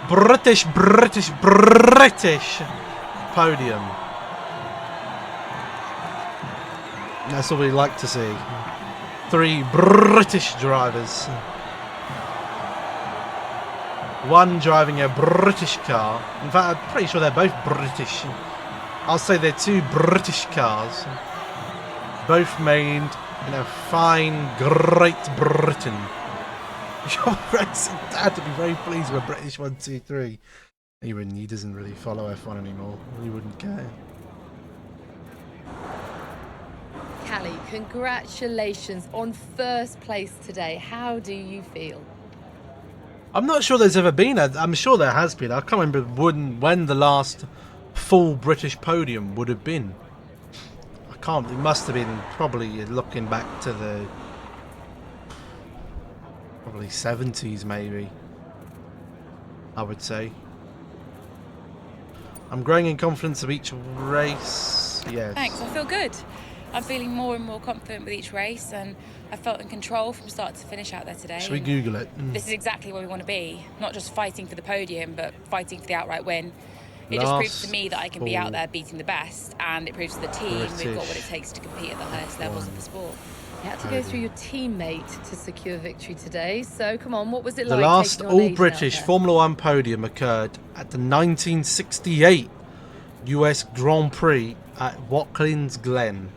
British podium. That's what we like to see. 3 British drivers. One driving a British car. In fact, I'm pretty sure they're both British. I'll say they're 2 British cars. Both made in a fine, Great Britain. Your racing dad to be very pleased with British 1, 2, 3. He doesn't really follow F1 anymore. He wouldn't care. Callie, congratulations on first place today. How do you feel? I'm not sure there's ever been. I'm sure there has been. I can't remember when the last full British podium would have been. I can't. It must have been probably looking back to the probably 70s, maybe. I would say. I'm growing in confidence of each race. Yes. Thanks. I feel good. I'm feeling more and more confident with each race, and I felt in control from start to finish out there today. Should we Google it? This is exactly where we want to be. Not just fighting for the podium, but fighting for the outright win. It just proves to me that I can be out there beating the best, and it proves to the team we've got what it takes to compete at the highest levels of the sport. You had to go through your teammate to secure victory today, so come on, what was it like? The last all-British Formula 1 podium occurred at the 1968 US Grand Prix at Watkins Glen.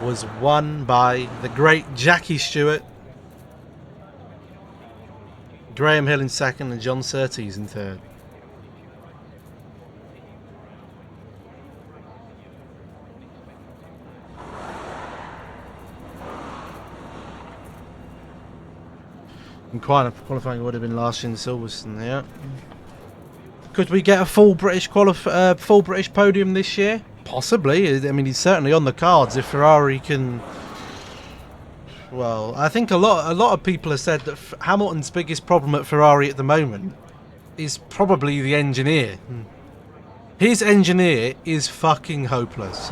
Was won by the great Jackie Stewart, Graham Hill in second, and John Surtees in third. And qualifying would have been last year in Silverstone. Yeah. Could we get a full British podium this year? Possibly. I mean, he's certainly on the cards if Ferrari can. Well, I think a lot of people have said that Hamilton's biggest problem at Ferrari at the moment is probably the engineer. His engineer is fucking hopeless,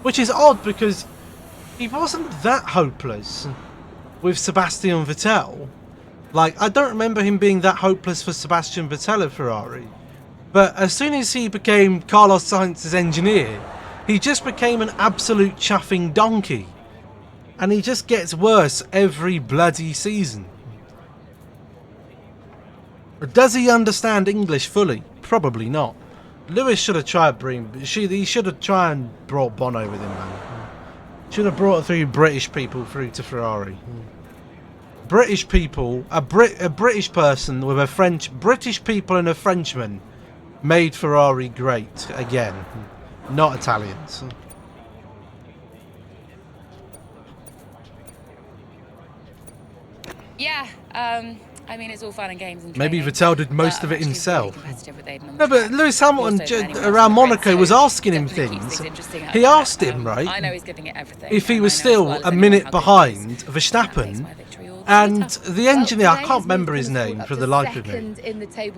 which is odd because he wasn't that hopeless with Sebastian Vettel. Like, I don't remember him being that hopeless for Sebastian Vettel at Ferrari. But as soon as he became Carlos Sainz's engineer, he just became an absolute chuffing donkey. And he just gets worse every bloody season. Does he understand English fully? Probably not. Lewis should have tried he should have tried and brought Bono with him, man. Should have brought 3 British people through to Ferrari. British people, a British person with a British people and a Frenchman made Ferrari great again, not Italians. Yeah, I mean, it's all fun and games. And maybe Vettel did most of it himself. Really no, but Lewis Hamilton around Monaco was asking him things. He asked him, right, I know he's giving it everything, if he was still a minute behind Verstappen. And the engineer, I can't remember his name for the life of me,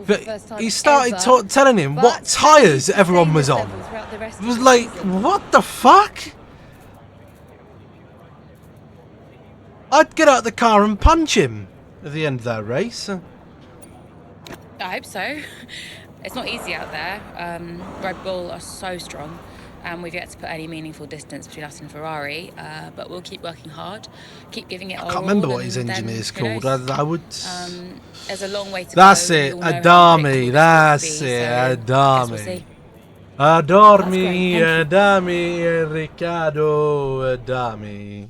but he started telling him what tyres everyone was on. It was like, what the fuck? I'd get out of the car and punch him at the end of that race. I hope so. It's not easy out there. Red Bull are so strong, and we've yet to put any meaningful distance between us and Ferrari, but we'll keep working hard, keep giving it our all. I can't remember what his engineer's called. I would. There's a long way to that's go. It, Adami. That's it, Adami. Dormi, dami, Riccardo, dami.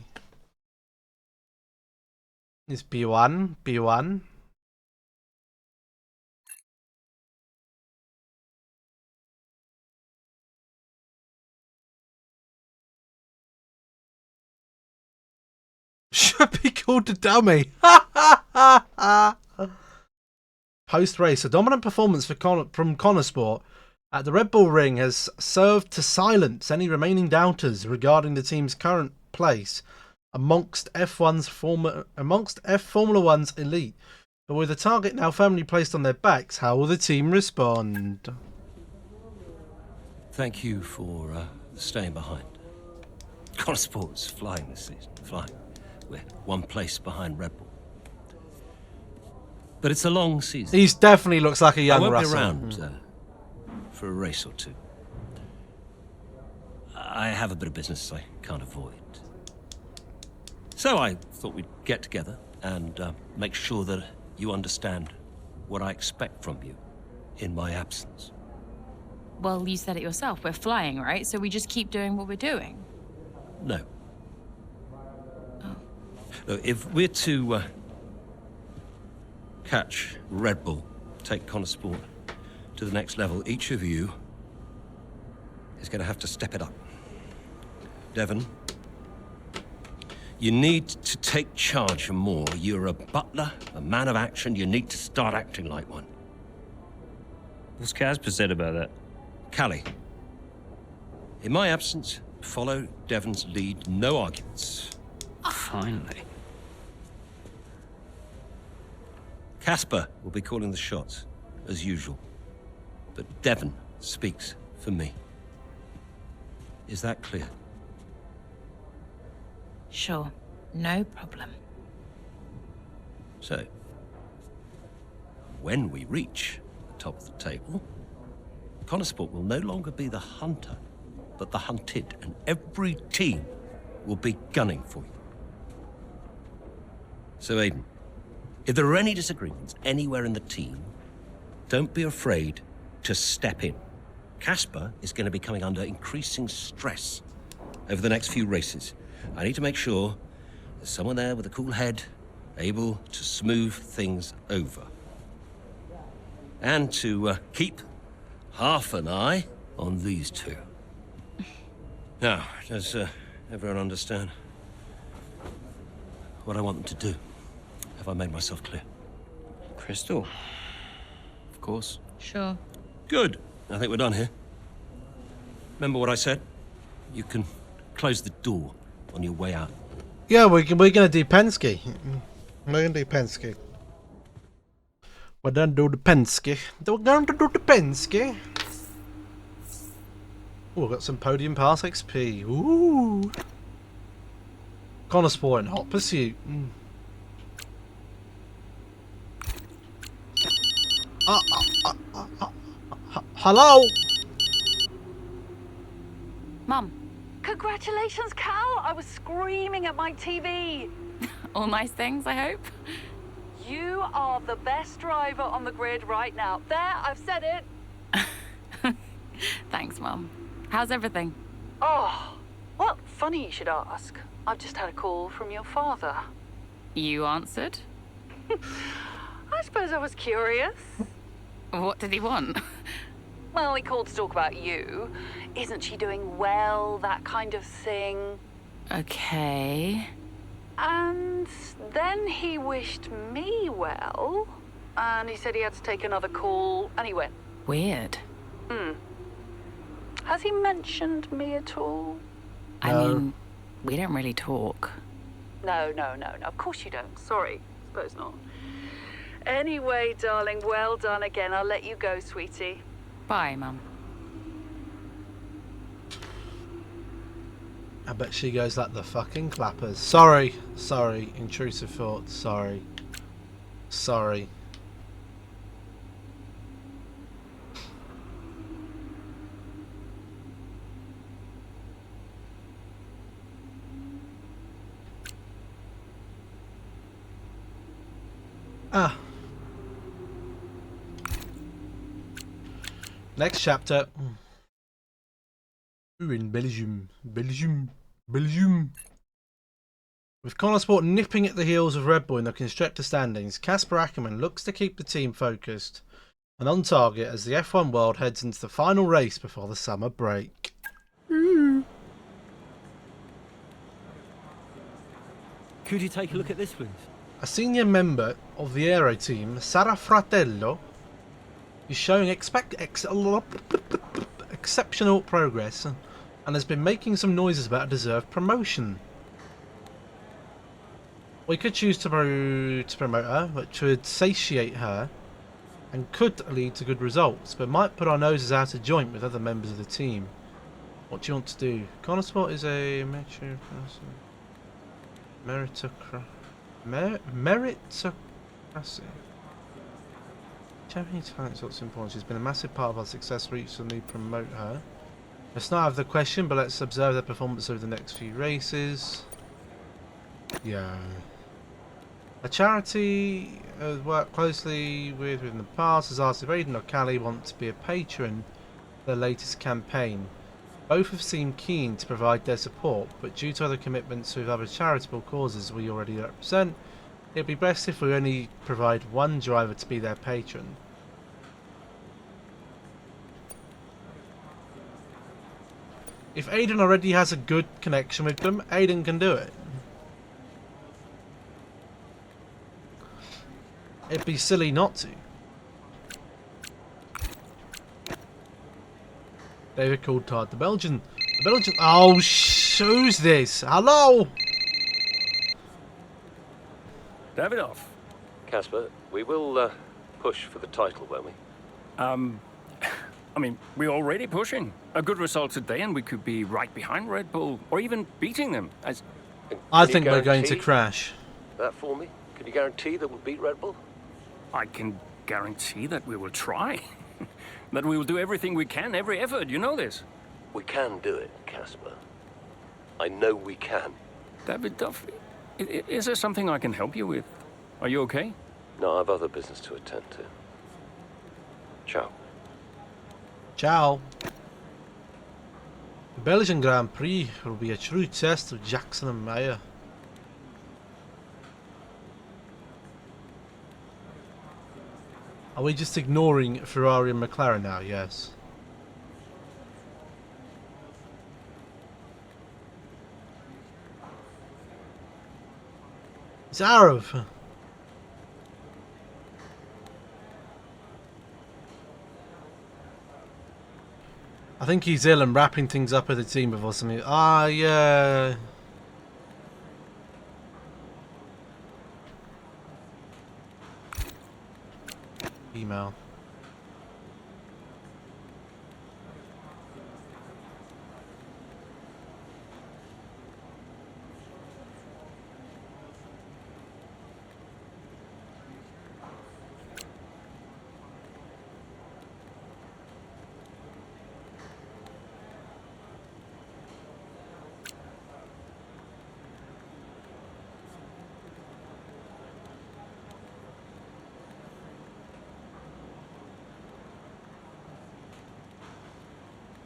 It's B1, B1. Should be called a dummy. Post-race, a dominant performance from Connosport at the Red Bull Ring has served to silence any remaining doubters regarding the team's current place amongst Formula One's elite. But with the target now firmly placed on their backs, how will the team respond? Thank you for staying behind. Connosport's flying this season, flying. We're one place behind Red Bull. But it's a long season. He definitely looks like a young Russell. I won't be around for a race or two. I have a bit of business I can't avoid. So I thought we'd get together and make sure that you understand what I expect from you in my absence. Well, you said it yourself. We're flying, right? So we just keep doing what we're doing. No. Look, if we're to catch Red Bull, take Connosport to the next level, each of you is going to have to step it up. Devon, you need to take charge more. You're a butler, a man of action. You need to start acting like one. What's Casper said about that? Callie, in my absence, follow Devon's lead. No arguments. Finally. Casper will be calling the shots, as usual. But Devon speaks for me. Is that clear? Sure. No problem. So, when we reach the top of the table, Connosport will no longer be the hunter, but the hunted, and every team will be gunning for you. So, Aiden, if there are any disagreements anywhere in the team, don't be afraid to step in. Casper is going to be coming under increasing stress over the next few races. I need to make sure there's someone there with a cool head, able to smooth things over. And to keep half an eye on these two. Now, does everyone understand what I want them to do? Have I made myself clear? Crystal. Of course. Sure. Good. I think we're done here. Remember what I said? You can close the door on your way out. Yeah, we're gonna do Penske. We're gonna do Penske. We're gonna do the Penske. We're going to do the Penske. Oh, we've got some podium pass XP. Ooh. Connosport in hot pursuit. Hello? Mum. Congratulations, Cal! I was screaming at my TV. All nice things, I hope. You are the best driver on the grid right now. There, I've said it. Thanks, Mum. How's everything? Oh, well, funny you should ask. I've just had a call from your father. You answered? I suppose I was curious. What did he want? Well, he called to talk about you. Isn't she doing well, that kind of thing. Okay. And then he wished me well. And he said he had to take another call, and he went. Weird. Has he mentioned me at all? I mean, we don't really talk. No. Of course you don't. Sorry. Suppose not. Anyway, darling, well done again. I'll let you go, sweetie. Bye, Mum. I bet she goes like the fucking clappers. Sorry. Intrusive thoughts. Sorry. Next chapter. Ooh, in Belgium. Belgium. With Connosport nipping at the heels of Red Bull in the constructor standings, Casper Ackermann looks to keep the team focused and on target as the F1 world heads into the final race before the summer break. Could you take a look at this, please? A senior member of the Aero team, Sara Fratello, is showing exceptional progress and has been making some noises about a deserved promotion. We could choose to promote her, which would satiate her and could lead to good results, but might put our noses out of joint with other members of the team. What do you want to do? Connosport is a meritocracy. Japanese talent is important. She's been a massive part of our success recently. Promote her. Let's not have the question, but let's observe their performance over the next few races. Yeah. A charity has worked closely with in the past has asked if Aiden or Callie want to be a patron for their latest campaign. Both have seemed keen to provide their support, but due to other commitments with other charitable causes we already represent, it would be best if we only provide one driver to be their patron. If Aiden already has a good connection with them, Aiden can do it. It'd be silly not to. David Coulthard, the Belgian. Oh, who's this? Hello? Davidoff. Casper, we will push for the title, won't we? I mean, we're already pushing. A good result today and we could be right behind Red Bull, or even beating them. I think we're going to crash. That for me? Can you guarantee that we'll beat Red Bull? I can guarantee that we will try. That we will do everything we can, every effort, you know this. We can do it, Casper. I know we can. Davidoff, is there something I can help you with? Are you okay? No, I have other business to attend to. Ciao. Ciao. The Belgian Grand Prix will be a true test of Jackson and Meyer. Are we just ignoring Ferrari and McLaren now? Yes. It's Arav. I think he's ill and wrapping things up with the team before something. Ah, yeah. Email.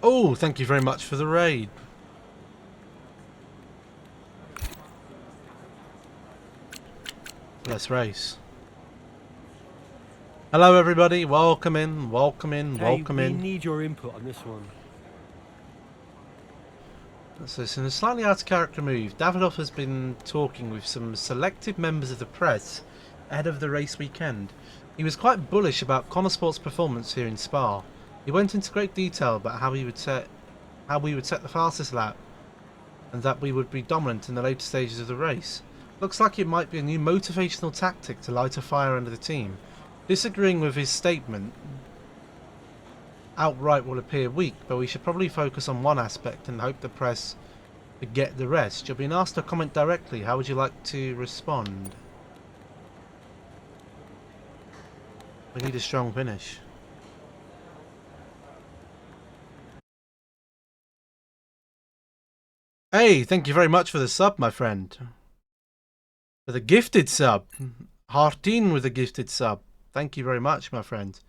Oh, thank you very much for the raid. Let's race. Hello everybody, welcome in, welcome in, welcome in. We need your input on this one. So it's in a slightly out of character move. Davidoff has been talking with some selected members of the press ahead of the race weekend. He was quite bullish about Connosport's performance here in Spa. He went into great detail about how we would set the fastest lap and that we would be dominant in the later stages of the race. Looks like it might be a new motivational tactic to light a fire under the team. Disagreeing with his statement outright will appear weak, but we should probably focus on one aspect and hope the press forget the rest. You're being asked to comment directly. How would you like to respond? We need a strong finish. Hey, thank you very much for the sub, my friend. For the gifted sub. Hearteen with the gifted sub. Thank you very much, my friend.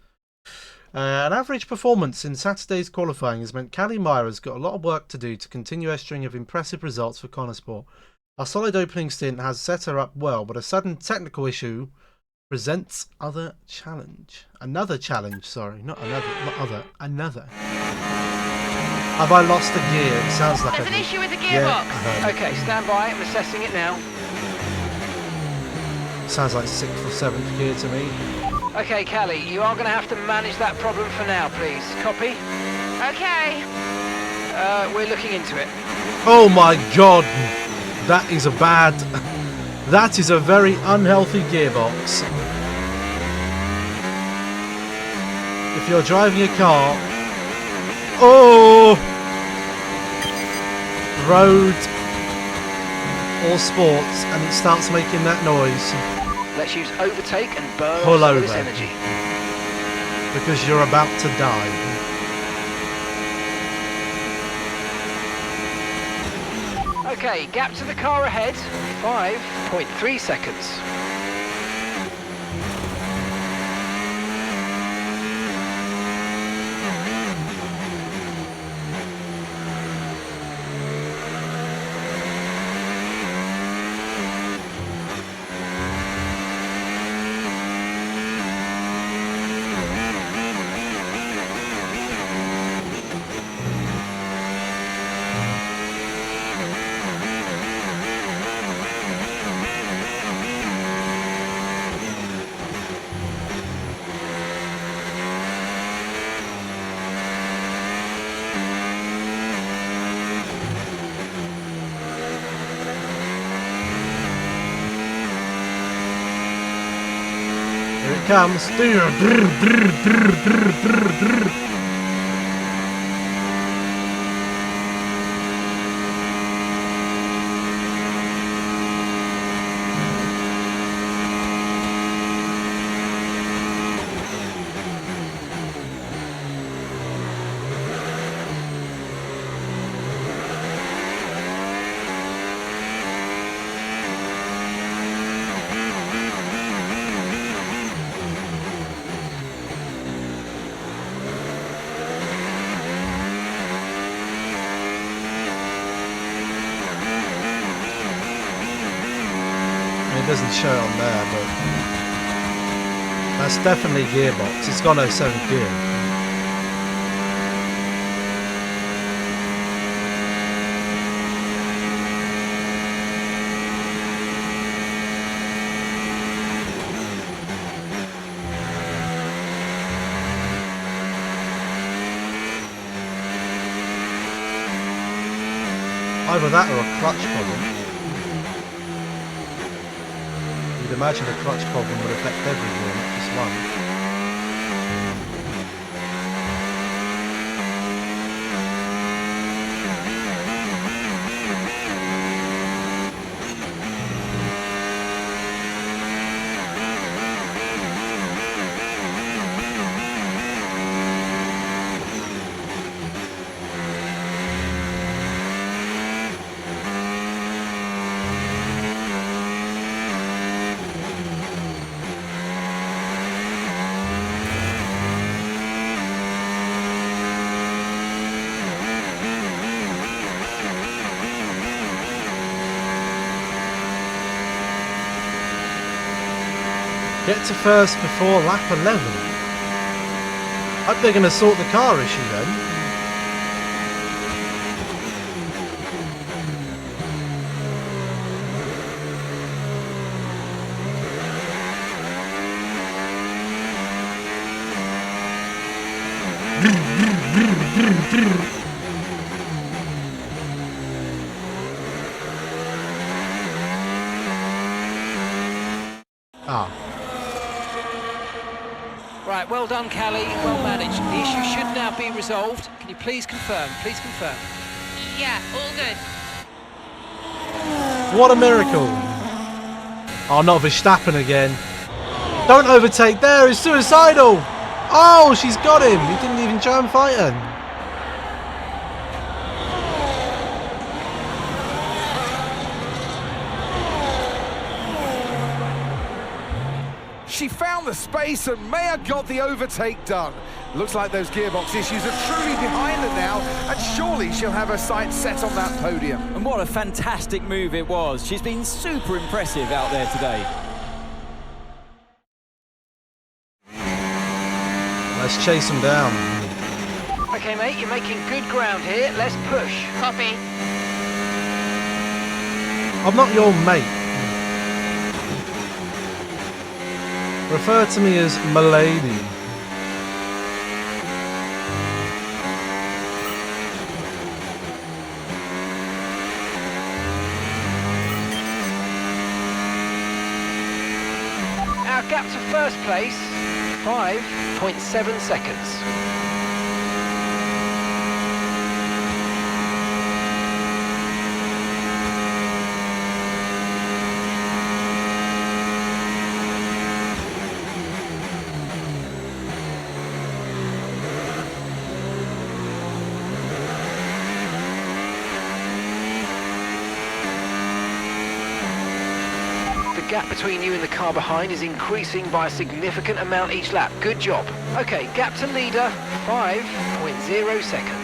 An average performance in Saturday's qualifying has meant Callie Meyer has got a lot of work to do to continue her string of impressive results for Connosport. A solid opening stint has set her up well, but a sudden technical issue presents another challenge. Another. Have I lost a gear? It sounds like There's an issue with the gearbox. Yeah, okay, stand by. I'm assessing it now. Sounds like 6th or 7th gear to me. Okay, Callie, you are going to have to manage that problem for now, please. Copy? Okay. We're looking into it. Oh my god! That is a bad... That is a very unhealthy gearbox. If you're driving a car... Oh! Road or sports and it starts making that noise. Let's use overtake and burn Pull off some of over. this energy. Because you're about to die. Okay, gap to the car ahead, 5.3 seconds. Here it comes. It doesn't show it on there, but that's definitely gearbox. It's got no 7th gear. Either that or a clutch problem. You'd imagine a clutch problem would affect every gear, not just one. Get to first before lap 11. Hope they're going to sort the car issue then. Ah. Right, well done, Callie. Well managed. The issue should now be resolved. Can you please confirm? Please confirm. Yeah, all good. What a miracle. Oh, not Verstappen again. Don't overtake there. It's suicidal. Oh, she's got him. He didn't even try and fight her. She found the space and Maya got the overtake done. Looks like those gearbox issues are truly behind her now, and surely she'll have her sights set on that podium. And what a fantastic move it was. She's been super impressive out there today. Let's chase them down. Okay, mate, you're making good ground here. Let's push. Copy. I'm not your mate. Refer to me as Milady. Our gap to first place, 5.7 seconds. The gap between you and the car behind is increasing by a significant amount each lap. Good job. Okay, gap to leader, 5.0 seconds.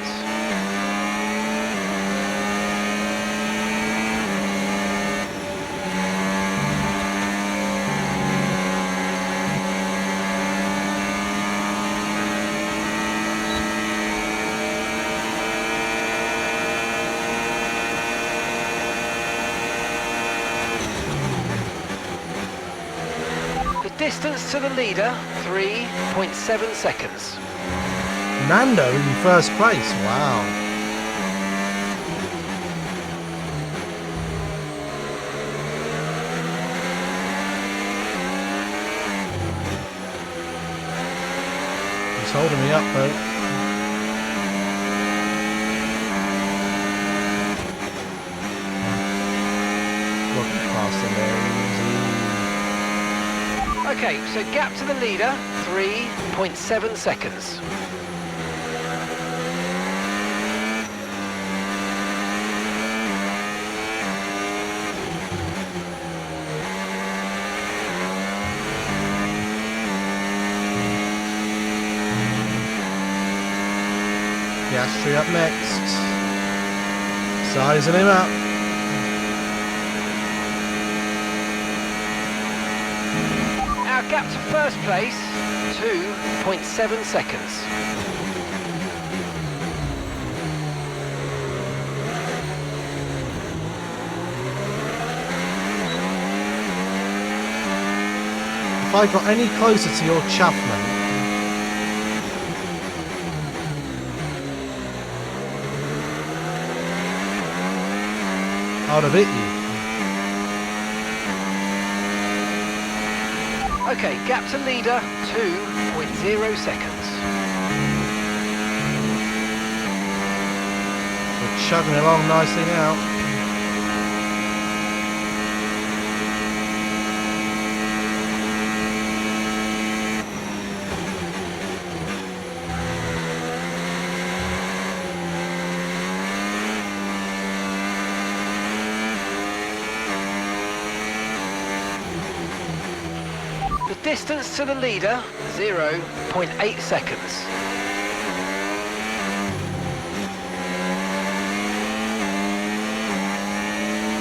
Distance to the leader, 3.7 seconds. Nando in first place, wow. He's holding me up though. Looking past him there. Okay, so gap to the leader, 3.7 seconds. Piastri up next. Sizing him up. Our gap to first place, 2.7 seconds. If I got any closer to your chaff, mate, I would have hit you. Okay, gap to leader, 2.0 seconds. We're chugging along nicely now. Distance to the leader, 0.8 seconds.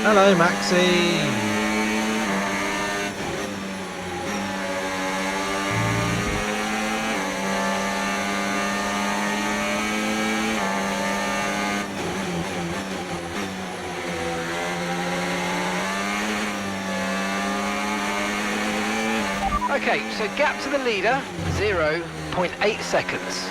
Hello, Maxi. Okay, so gap to the leader, 0.8 seconds.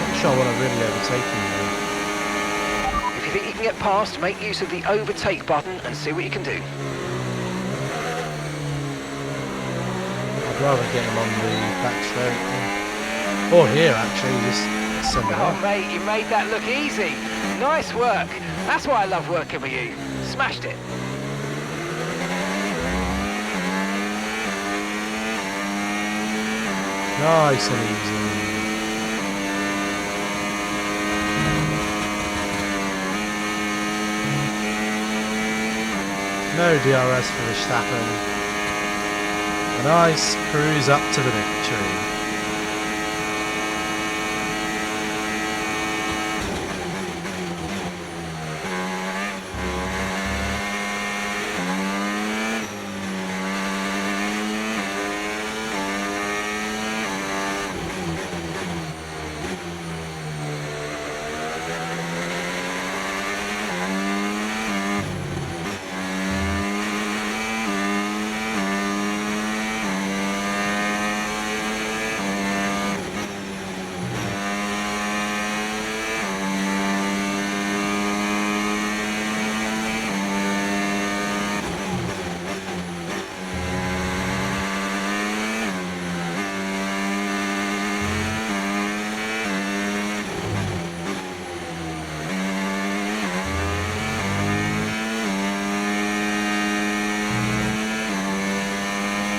Not sure what I'm really overtaking you. If you think you can get past, make use of the overtake button and see what you can do. I'd rather get him on the back straight. Or here, actually, just send it Oh, off. mate, you made that look easy. Nice work. That's why I love working with you. Smashed it. Nice and easy. No DRS for Verstappen. A nice cruise up to the victory.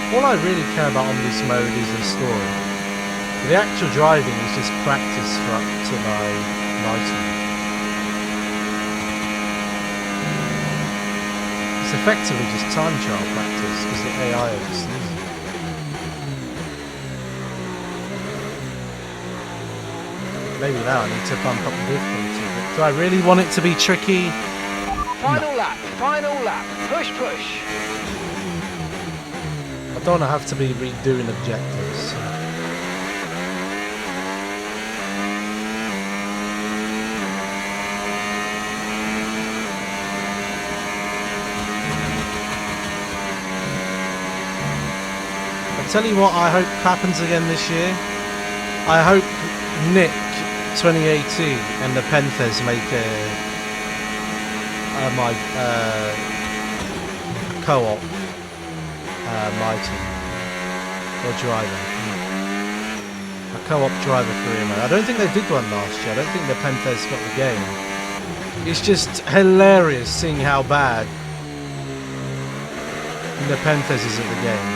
All I really care about on this mode is the story. The actual driving is just practice for up to my 90. It's effectively just time trial practice because the AI oversees it. Maybe now I need to bump up the difficulty. But do I really want it to be tricky? Final lap, final lap. Push, push. I don't want to have to be redoing objectives. I'll tell you what I hope happens again this year. I hope Nick 2018 and the Penthers make my co-op. My team or driver, a co-op driver career mode. I don't think they did one last year. I don't think the Penthers got the game. It's just hilarious seeing how bad the Penthers is at the game.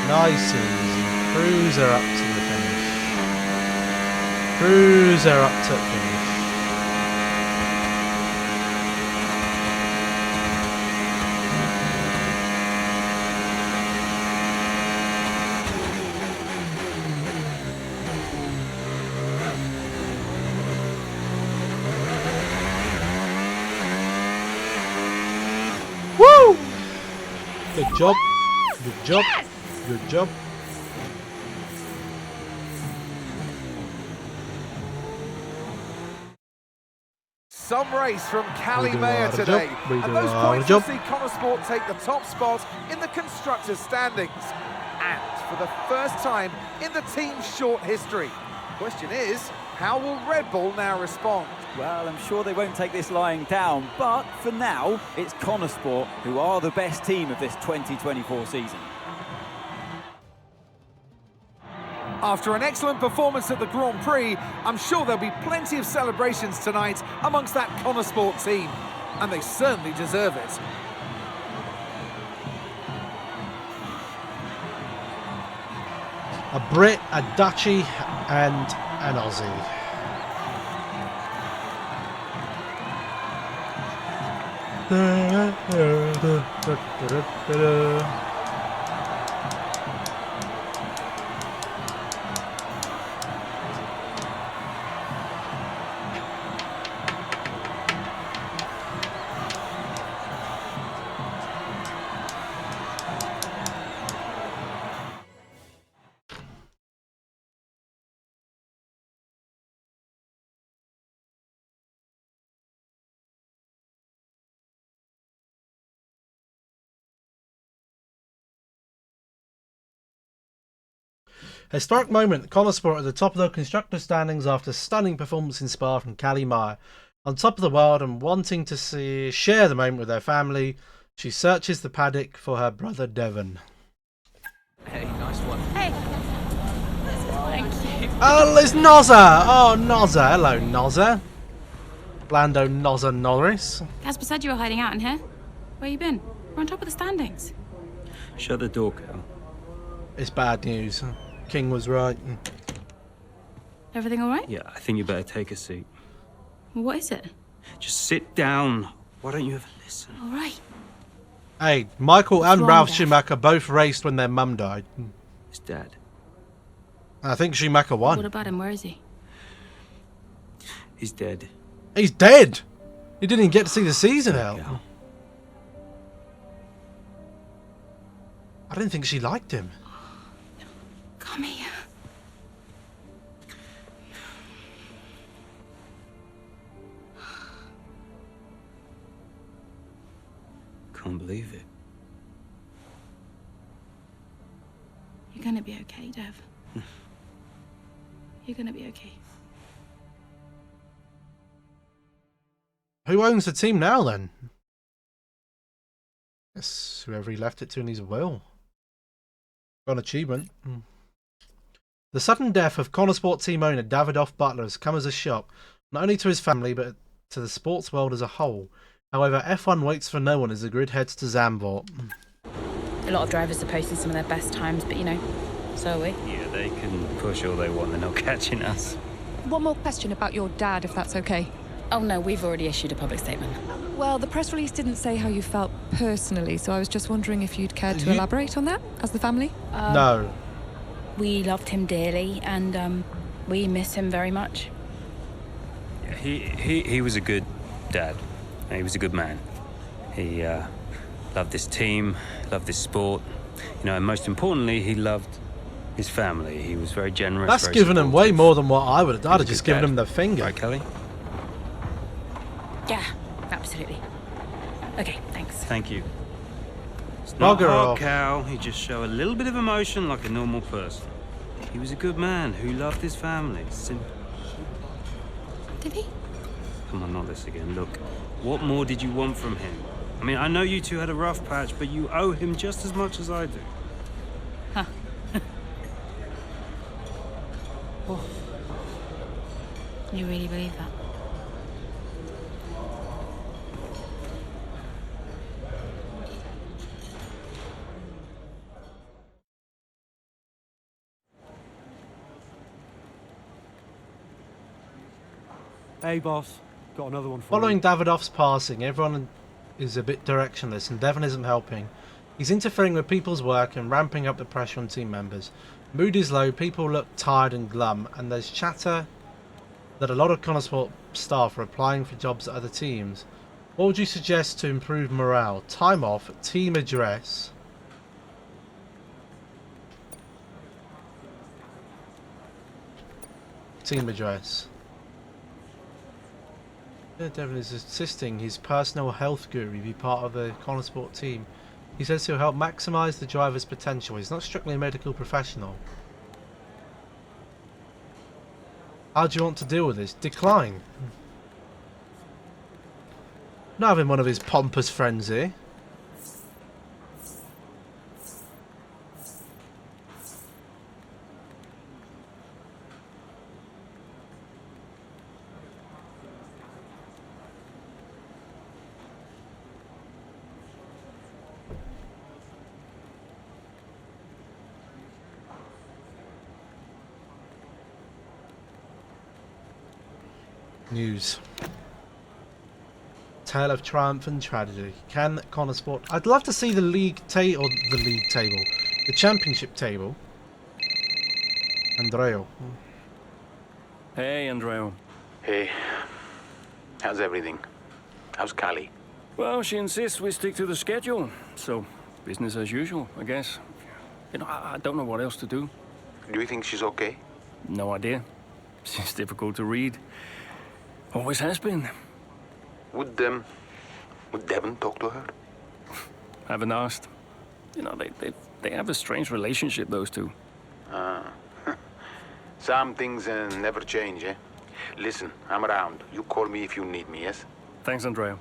Nice and easy. Cruiser up to the finish. Cruiser up to finish. Woo! Good job. Good job. Yes! Good job. Some race from Cali Mayer today. And those points will see Connor Sport take the top spot in the constructors' standings. And for the first time in the team's short history. Question is, how will Red Bull now respond? Well, I'm sure they won't take this lying down, but for now, it's Connor Sport who are the best team of this 2024 season. After an excellent performance at the Grand Prix, I'm sure there'll be plenty of celebrations tonight amongst that Connor Sport team. And they certainly deserve it. A Brit, a Dutchie, and an Aussie. Historic moment, Connosport at the top of the constructor standings after stunning performance in Spa from Callie Meyer. On top of the world and wanting to share the moment with her family, she searches the paddock for her brother Devon. Hey, nice one. Hey. Thank you. Oh, it's Nozza! Oh, Nozza. Hello, Nozza. Lando Nozza Norris. Casper said you were hiding out in here. Where you been? We're on top of the standings. Shut the door, Cal. It's bad news. King was right. Everything all right? Yeah, I think you better take a seat. What is it? Just sit down. Why don't you ever listen? All right. Hey, Michael and wrong, Ralph Dad? Schumacher both raced when their mum died. His dad. I think Schumacher won. What about him? Where is he? He's dead. He's dead! He didn't even get to see the season out. Yeah. I didn't think she liked him. Come here. Can't believe it. You're gonna be okay, Dev. You're gonna be okay. Who owns the team now, then? Yes, whoever he left it to in his will. Got an achievement. The sudden death of Connosport team owner Davidoff Butler has come as a shock, not only to his family, but to the sports world as a whole. However, F1 waits for no one as the grid heads to Zandvoort. A lot of drivers are posting some of their best times, but you know, so are we. Yeah, they can push all they want. They're not catching us. One more question about your dad, if that's okay. Oh no, we've already issued a public statement. Well, the press release didn't say how you felt personally, so I was just wondering if you'd care to elaborate on that, as the family? No. We loved him dearly, and we miss him very much. Yeah, he was a good dad. He was a good man. He loved this team, loved this sport. You know, and most importantly, he loved his family. He was very generous. That's very given him supportive. way more than what I would have done. I'd have He was a just good given dad. him the finger. Right, Kelly? Yeah, absolutely. Okay, thanks. Thank you. It's not Bugger hard, off. Cal. He just show a little bit of emotion like a normal person. He was a good man who loved his family. Simple. Did he? Come on, not this again. Look, what more did you want from him? I mean, I know you two had a rough patch, but you owe him just as much as I do. Huh. Oh. You really believe that? Hey, boss. Got another one for Following you. Davidoff's passing, everyone is a bit directionless and Devon isn't helping. He's interfering with people's work and ramping up the pressure on team members. Mood is low, people look tired and glum, and there's chatter that a lot of Connosport staff are applying for jobs at other teams. What would you suggest to improve morale? Time off, team address. Team address. Devon is assisting his personal health guru be part of the Connosport team. He says he'll help maximise the driver's potential. He's not strictly a medical professional. How do you want to deal with this? Decline. Not having one of his pompous friends here. News. Tale of triumph and tragedy. Can Connosport... I'd love to see the league table, the championship table. Andreo. Hey, Andreo. Hey, how's everything? How's Callie? Well, she insists we stick to the schedule, so business as usual, I guess. You know, I don't know what else to do. Do you think she's okay? No idea. She's difficult to read. Always has been. Would Devon talk to her? Haven't asked. You know, they have a strange relationship, those two. Some things never change, eh? Listen, I'm around. You call me if you need me, yes? Thanks, Andrea.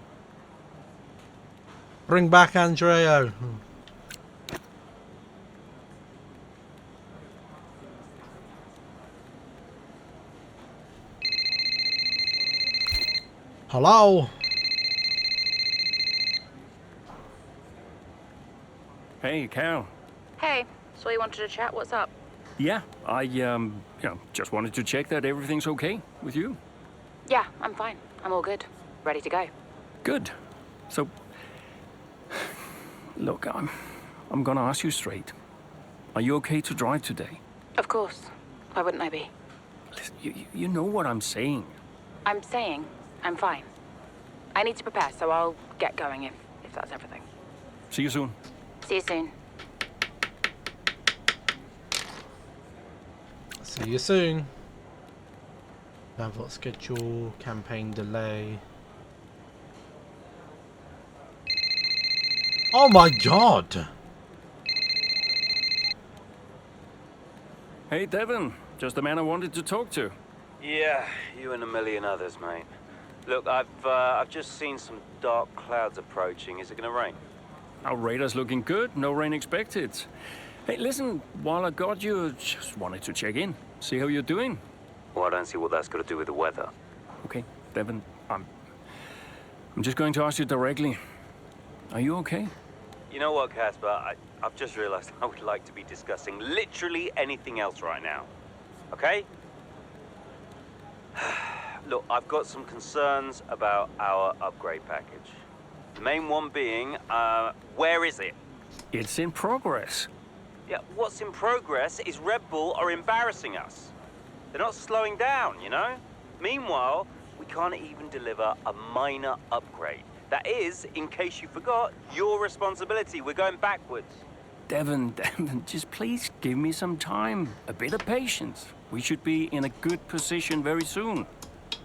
Bring back Andreo. Hello? Hey, Cal. Hey, so you wanted to chat? What's up? Yeah, I, just wanted to check that everything's okay with you. Yeah, I'm fine. I'm all good. Ready to go. Good. So, look, I'm gonna ask you straight. Are you okay to drive today? Of course. Why wouldn't I be? Listen, you know what I'm saying. I'm saying I'm fine. I need to prepare, so I'll get going if that's everything. See you soon. See you soon. See you soon. Pivot schedule, campaign delay. Oh my god! Hey, Devon. Just the man I wanted to talk to. Yeah, you and a million others, mate. Look, I've just seen some dark clouds approaching. Is it gonna rain? Our radar's looking good. No rain expected. Hey, listen, while I got you, just wanted to check in. See how you're doing. Well, I don't see what that's got to do with the weather. Okay, Devon, I'm just going to ask you directly. Are you okay? You know what, Casper? I've just realized I would like to be discussing literally anything else right now. Okay? Look, I've got some concerns about our upgrade package. The main one being, where is it? It's in progress. Yeah, what's in progress is Red Bull are embarrassing us. They're not slowing down, you know? Meanwhile, we can't even deliver a minor upgrade. That is, in case you forgot, your responsibility. We're going backwards. Devon, just please give me some time. A bit of patience. We should be in a good position very soon.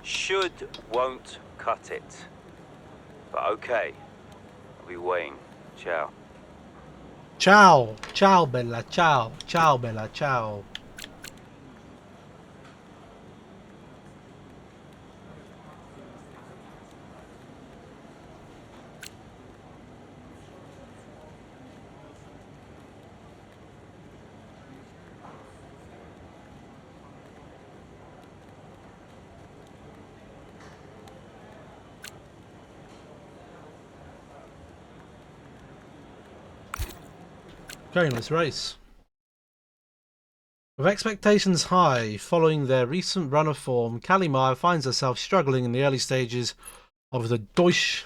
Should won't cut it. But okay. I'll be waiting. Ciao. Ciao. Ciao, Bella. Ciao. Ciao, Bella. Ciao. Okay, let's race. With expectations high following their recent run of form, Kali Meyer finds herself struggling in the early stages of the Deutsch,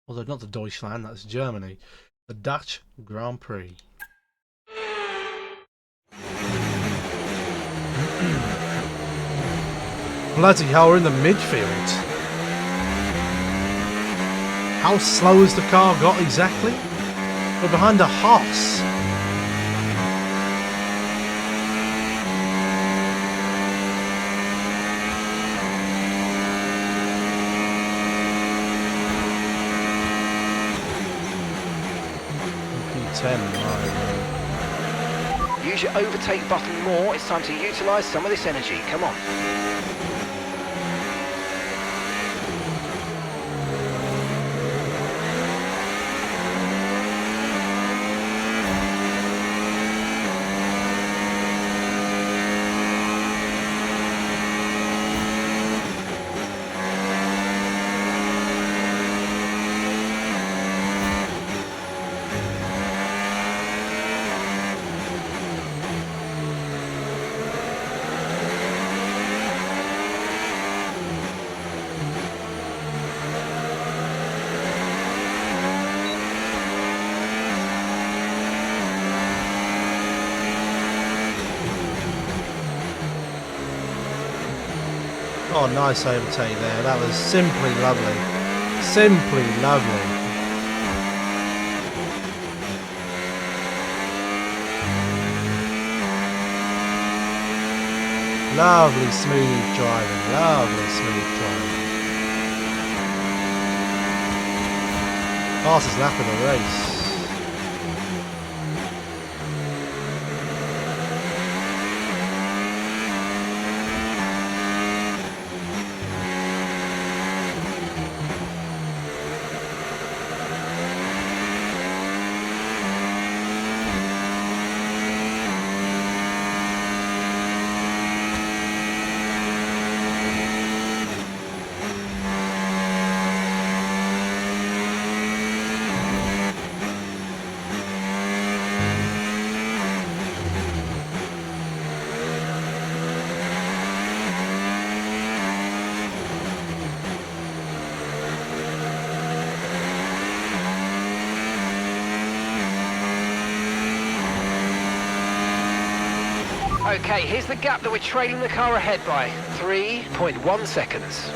although not the Deutschland, that's Germany, the Dutch Grand Prix. Bloody hell, we're in the midfield. How slow has the car got exactly? We're behind a Haas. Use your overtake button more. It's time to utilise some of this energy. Come on. Oh, nice overtake there. That was simply lovely. Simply lovely. Lovely smooth driving. Lovely smooth driving. Fastest lap of the race. Okay, here's the gap that we're trailing the car ahead by. 3.1 seconds.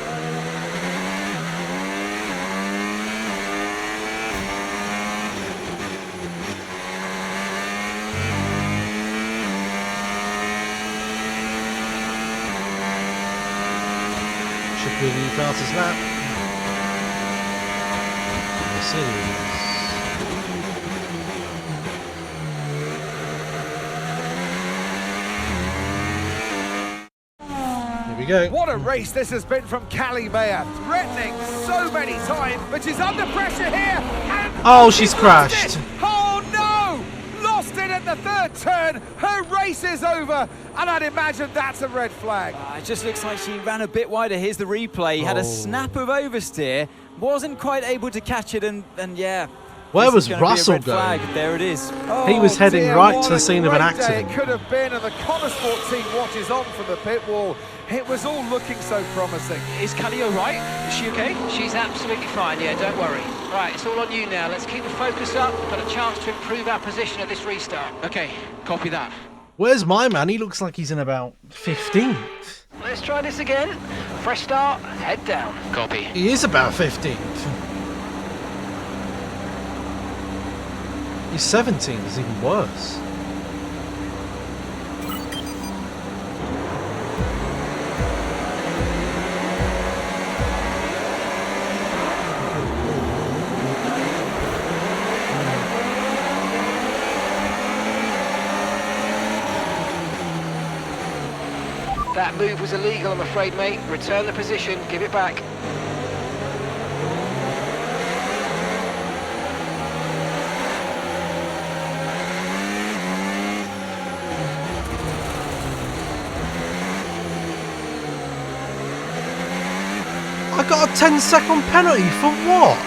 Should be the fastest lap. Yes, it is. Here we go. What a race this has been from Callie Mayer. Threatening so many times, but she's under pressure here. And oh, she's crashed. Oh no! Lost it at the third turn. Her race is over. And I'd imagine that's a red flag. It just looks like she ran a bit wider. Here's the replay. Had a snap of oversteer. Wasn't quite able to catch it. And yeah. Where was Russell going? There it is. He was heading right to the scene of an accident. It could have been, and the Connosport team watches on from the pit wall. It was all looking so promising. Is Callie all right? Is she okay? She's absolutely fine, yeah, don't worry. Right, it's all on you now. Let's keep the focus up. We've got a chance to improve our position at this restart. Okay, copy that. Where's my man? He looks like he's in about 15th. Let's try this again. Fresh start, head down. Copy. He is about 15th. He's 17, it's even worse. That move was illegal, I'm afraid, mate. Return the position, give it back. I got a 10-second penalty for what?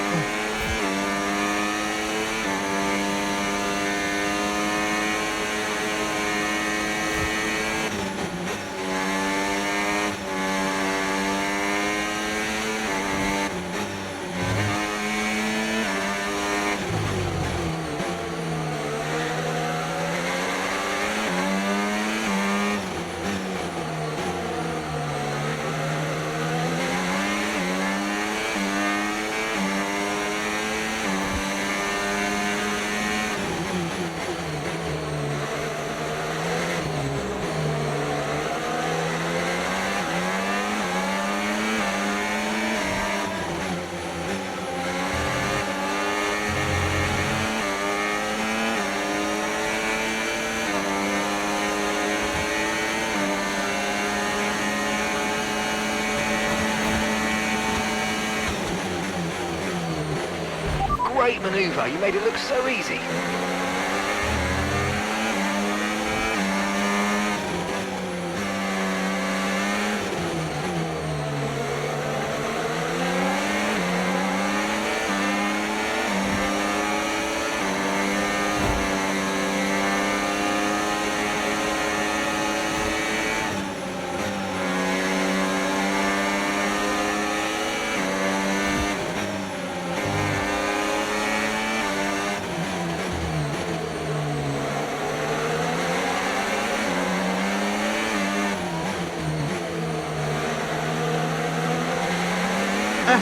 Great manoeuvre, you made it look so easy.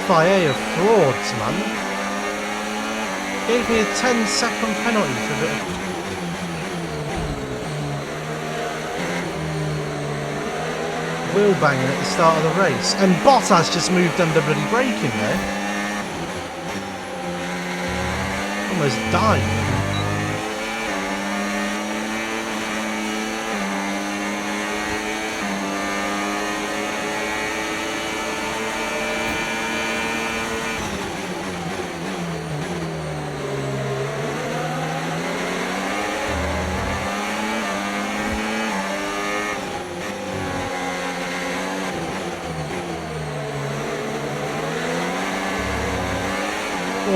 FIA of frauds, man. Gave me a 10-second penalty for a bit of... wheel banging at the start of the race. And Bottas just moved under bloody braking there. Almost died.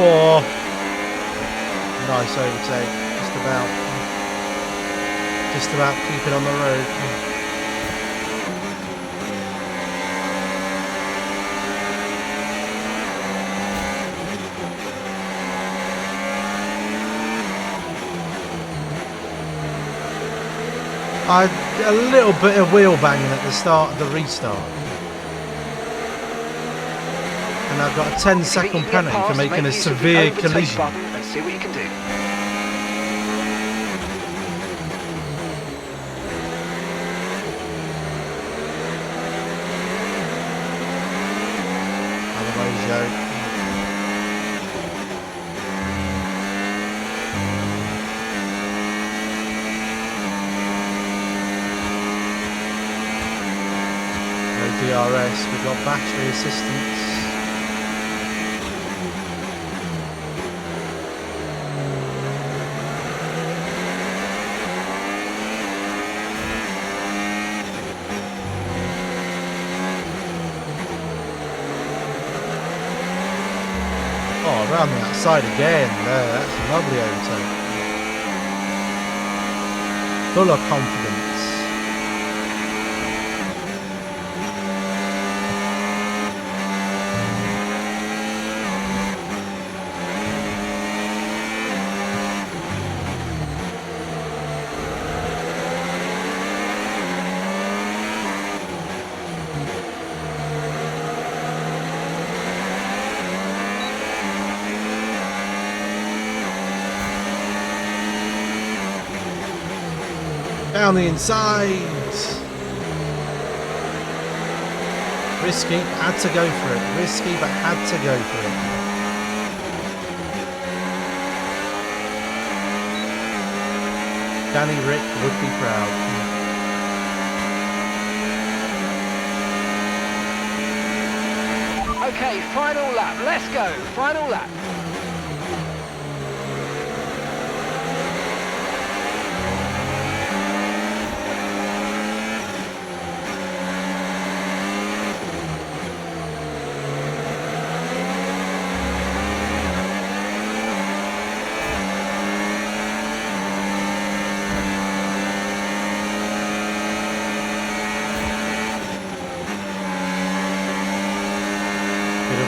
Oh, nice overtake, just about keeping on the road. a little bit of wheel banging at the start of the restart. And I've got a 10-second penalty for making a severe collision. And see what you can do. DRS, we've got battery assistance. Oh, around the outside again. There, that's a lovely overtake. Full of confidence. Down the inside. Risky, had to go for it. Risky, but had to go for it. Danny Rick would be proud. Okay, final lap. Let's go. Final lap.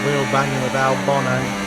Wheel banging with Albon.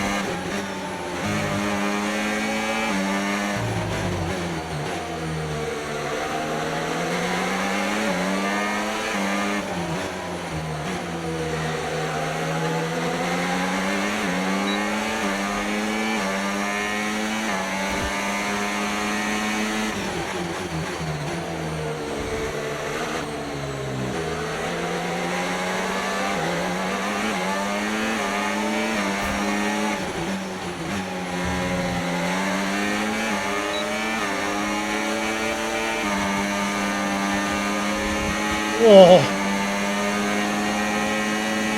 Whoa!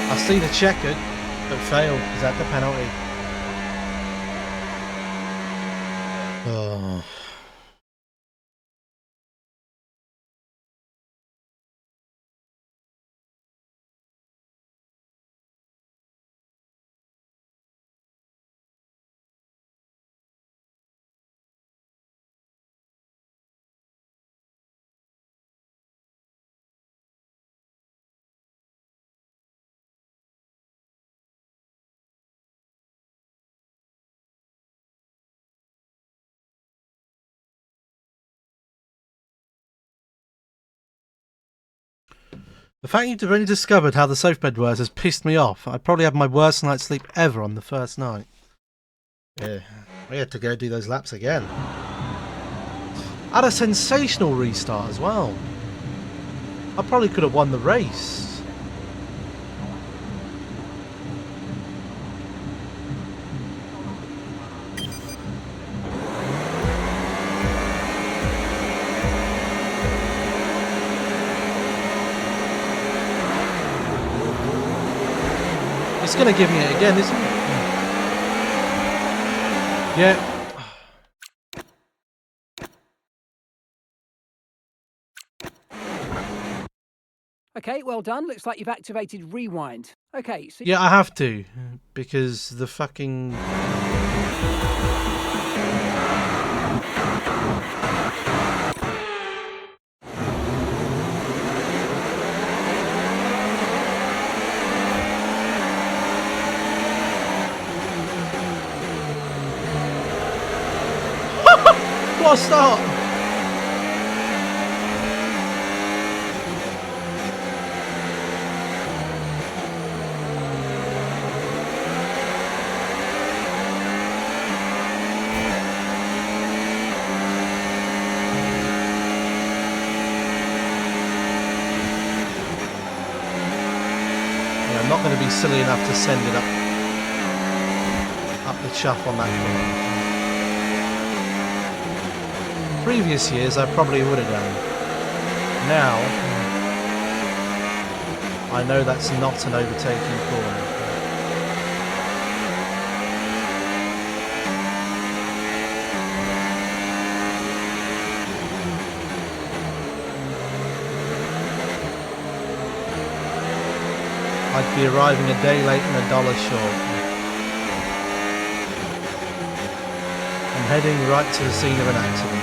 I see the checkered, but failed. Is that the penalty? Oh. The fact you've only discovered how the sofa bed works has pissed me off. I probably had my worst night's sleep ever on the first night. Yeah, we had to go do those laps again. Had a sensational restart as well. I probably could have won the race. It's going to give me it again, isn't it? Yeah. Okay, well done. Looks like you've activated rewind. Okay, so yeah, I have to, because the fucking... What a start! going to be silly enough to send it up the chuff on that corner. Previous years I probably would have done. Now I know that's not an overtaking corner. I'd be arriving a day late and $1 short. I'm heading right to the scene of an accident.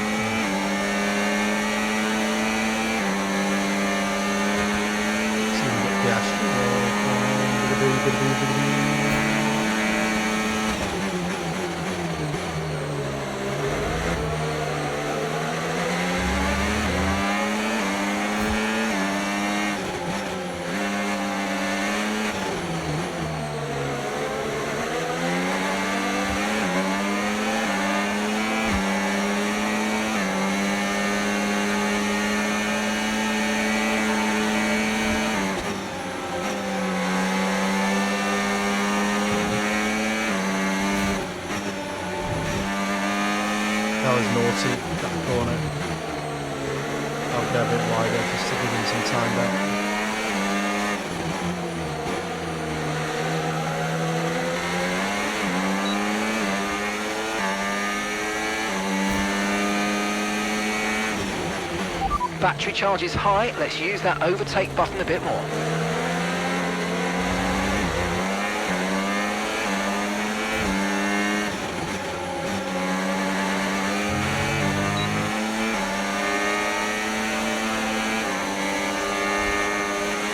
See if we get Piastri. That was naughty, cut the corner. I'll go a bit wider just to give him some time back. Battery charge is high, let's use that overtake button a bit more.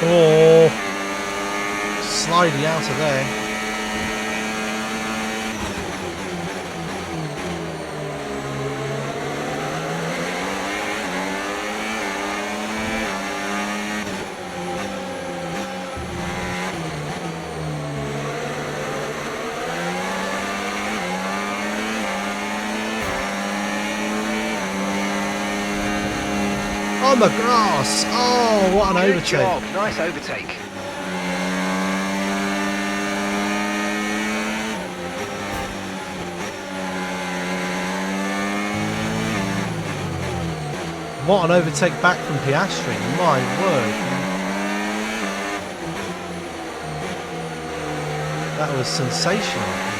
Oh, slidey out of there. On the grass. Oh, what an overtake. Good job. Nice overtake. What an overtake back from Piastri. My word. That was sensational.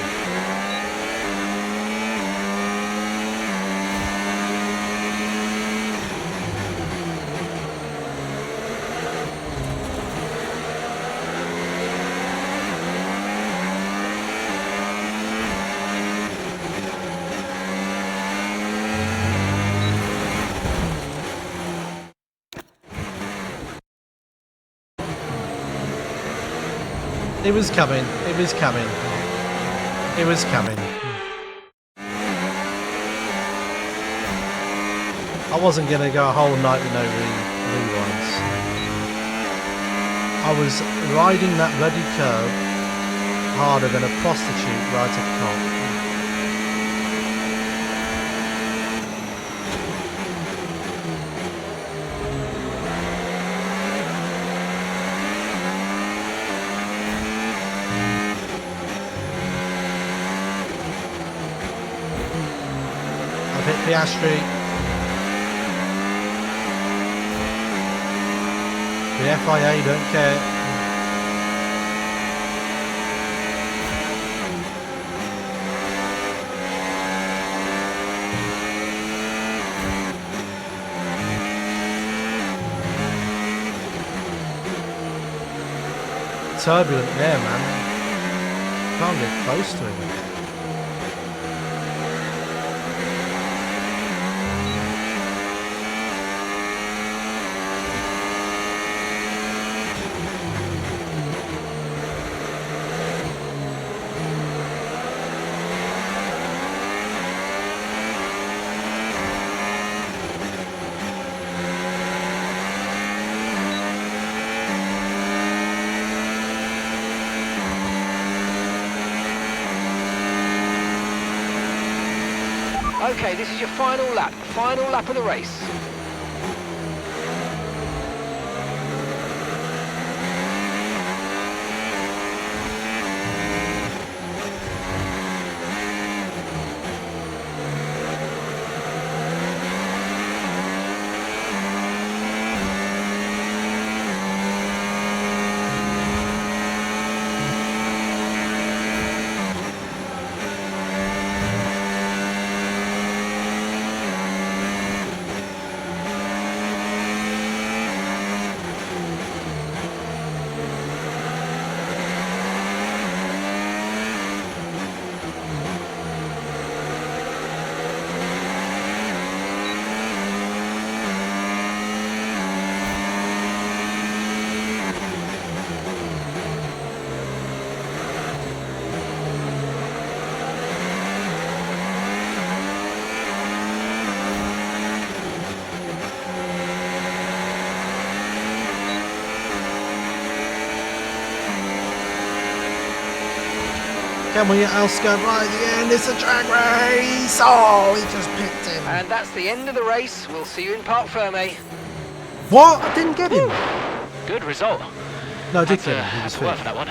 It was coming, it was coming, it was coming. I wasn't going to go a whole night with no rewinds. I was riding that bloody curve harder than a prostitute rides a cock. Piastri. The FIA don't care. Turbulent there, man. Can't get close to him. Okay, this is your final lap of the race. Can we get Oscar right at the end? It's a drag race! Oh, he just picked him. And that's the end of the race. We'll see you in Parc Fermé. What? I didn't get him. Good result. No, I did get him. He was That's worth that one.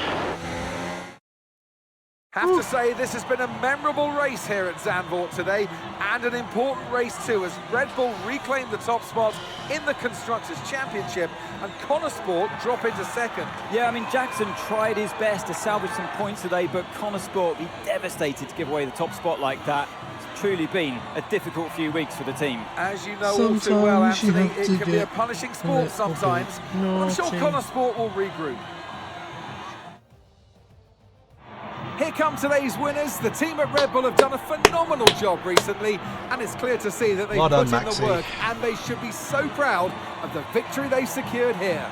Have to say, this has been a memorable race here at Zandvoort today, and an important race too, as Red Bull reclaimed the top spot in the Constructors' Championship, and Connor Sport drop into second. Yeah, I mean, Jackson tried his best to salvage some points today, but Connor Sport be devastated to give away the top spot like that. It's truly been a difficult few weeks for the team. As you know all too well, Anthony, it can be a punishing sport sometimes, but I'm sure Connor Sport will regroup. Here come today's winners. The team at Red Bull have done a phenomenal job recently, and it's clear to see that they've put in the work, and they should be so proud of the victory they've secured here.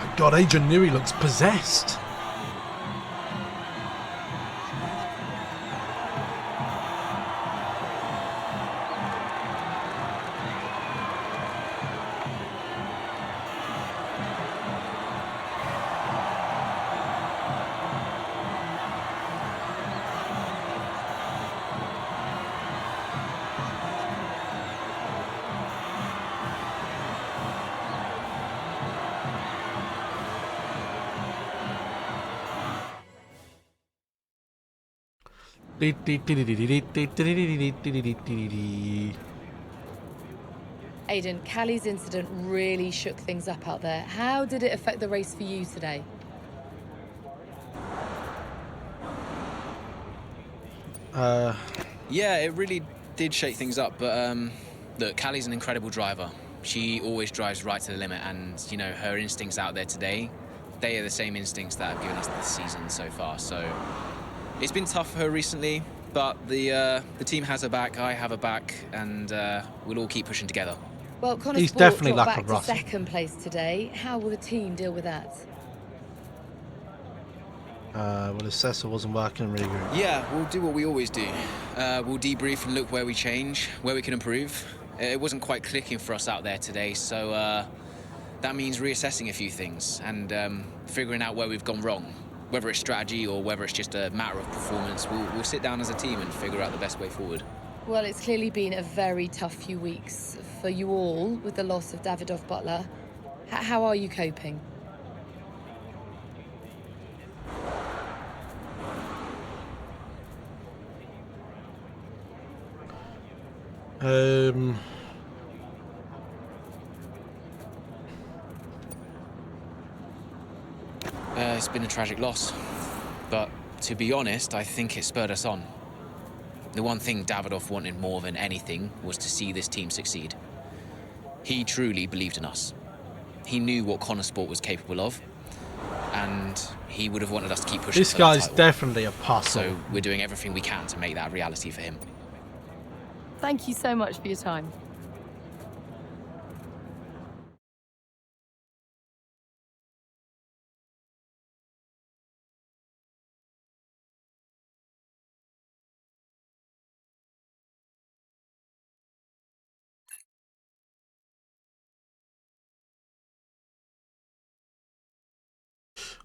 My God, Adrian Newey looks possessed. Aidan, Callie's incident really shook things up out there. How did it affect the race for you today? Yeah, it really did shake things up, but look, Callie's an incredible driver. She always drives right to the limit, and you know, her instincts out there today, they are the same instincts that have given us this season so far. So it's been tough for her recently, but the team has her back, I have her back, and we'll all keep pushing together. Well, Connor He's Sport definitely got like back a to Russell. second place today. How will the team deal with that? Well, the assessor wasn't working really good. Yeah, we'll do what we always do. We'll debrief and look where we change, where we can improve. It wasn't quite clicking for us out there today, so that means reassessing a few things and figuring out where we've gone wrong. Whether it's strategy or whether it's just a matter of performance, we'll sit down as a team and figure out the best way forward. Well, it's clearly been a very tough few weeks for you all with the loss of Davidoff Butler. How are you coping? It's been a tragic loss, but to be honest, I think it spurred us on. The one thing Davidoff wanted more than anything was to see this team succeed. He truly believed in us. He knew what Connor Sport was capable of, and he would have wanted us to keep pushing. This for that guy's title. definitely a puzzle. So we're doing everything we can to make that a reality for him. Thank you so much for your time.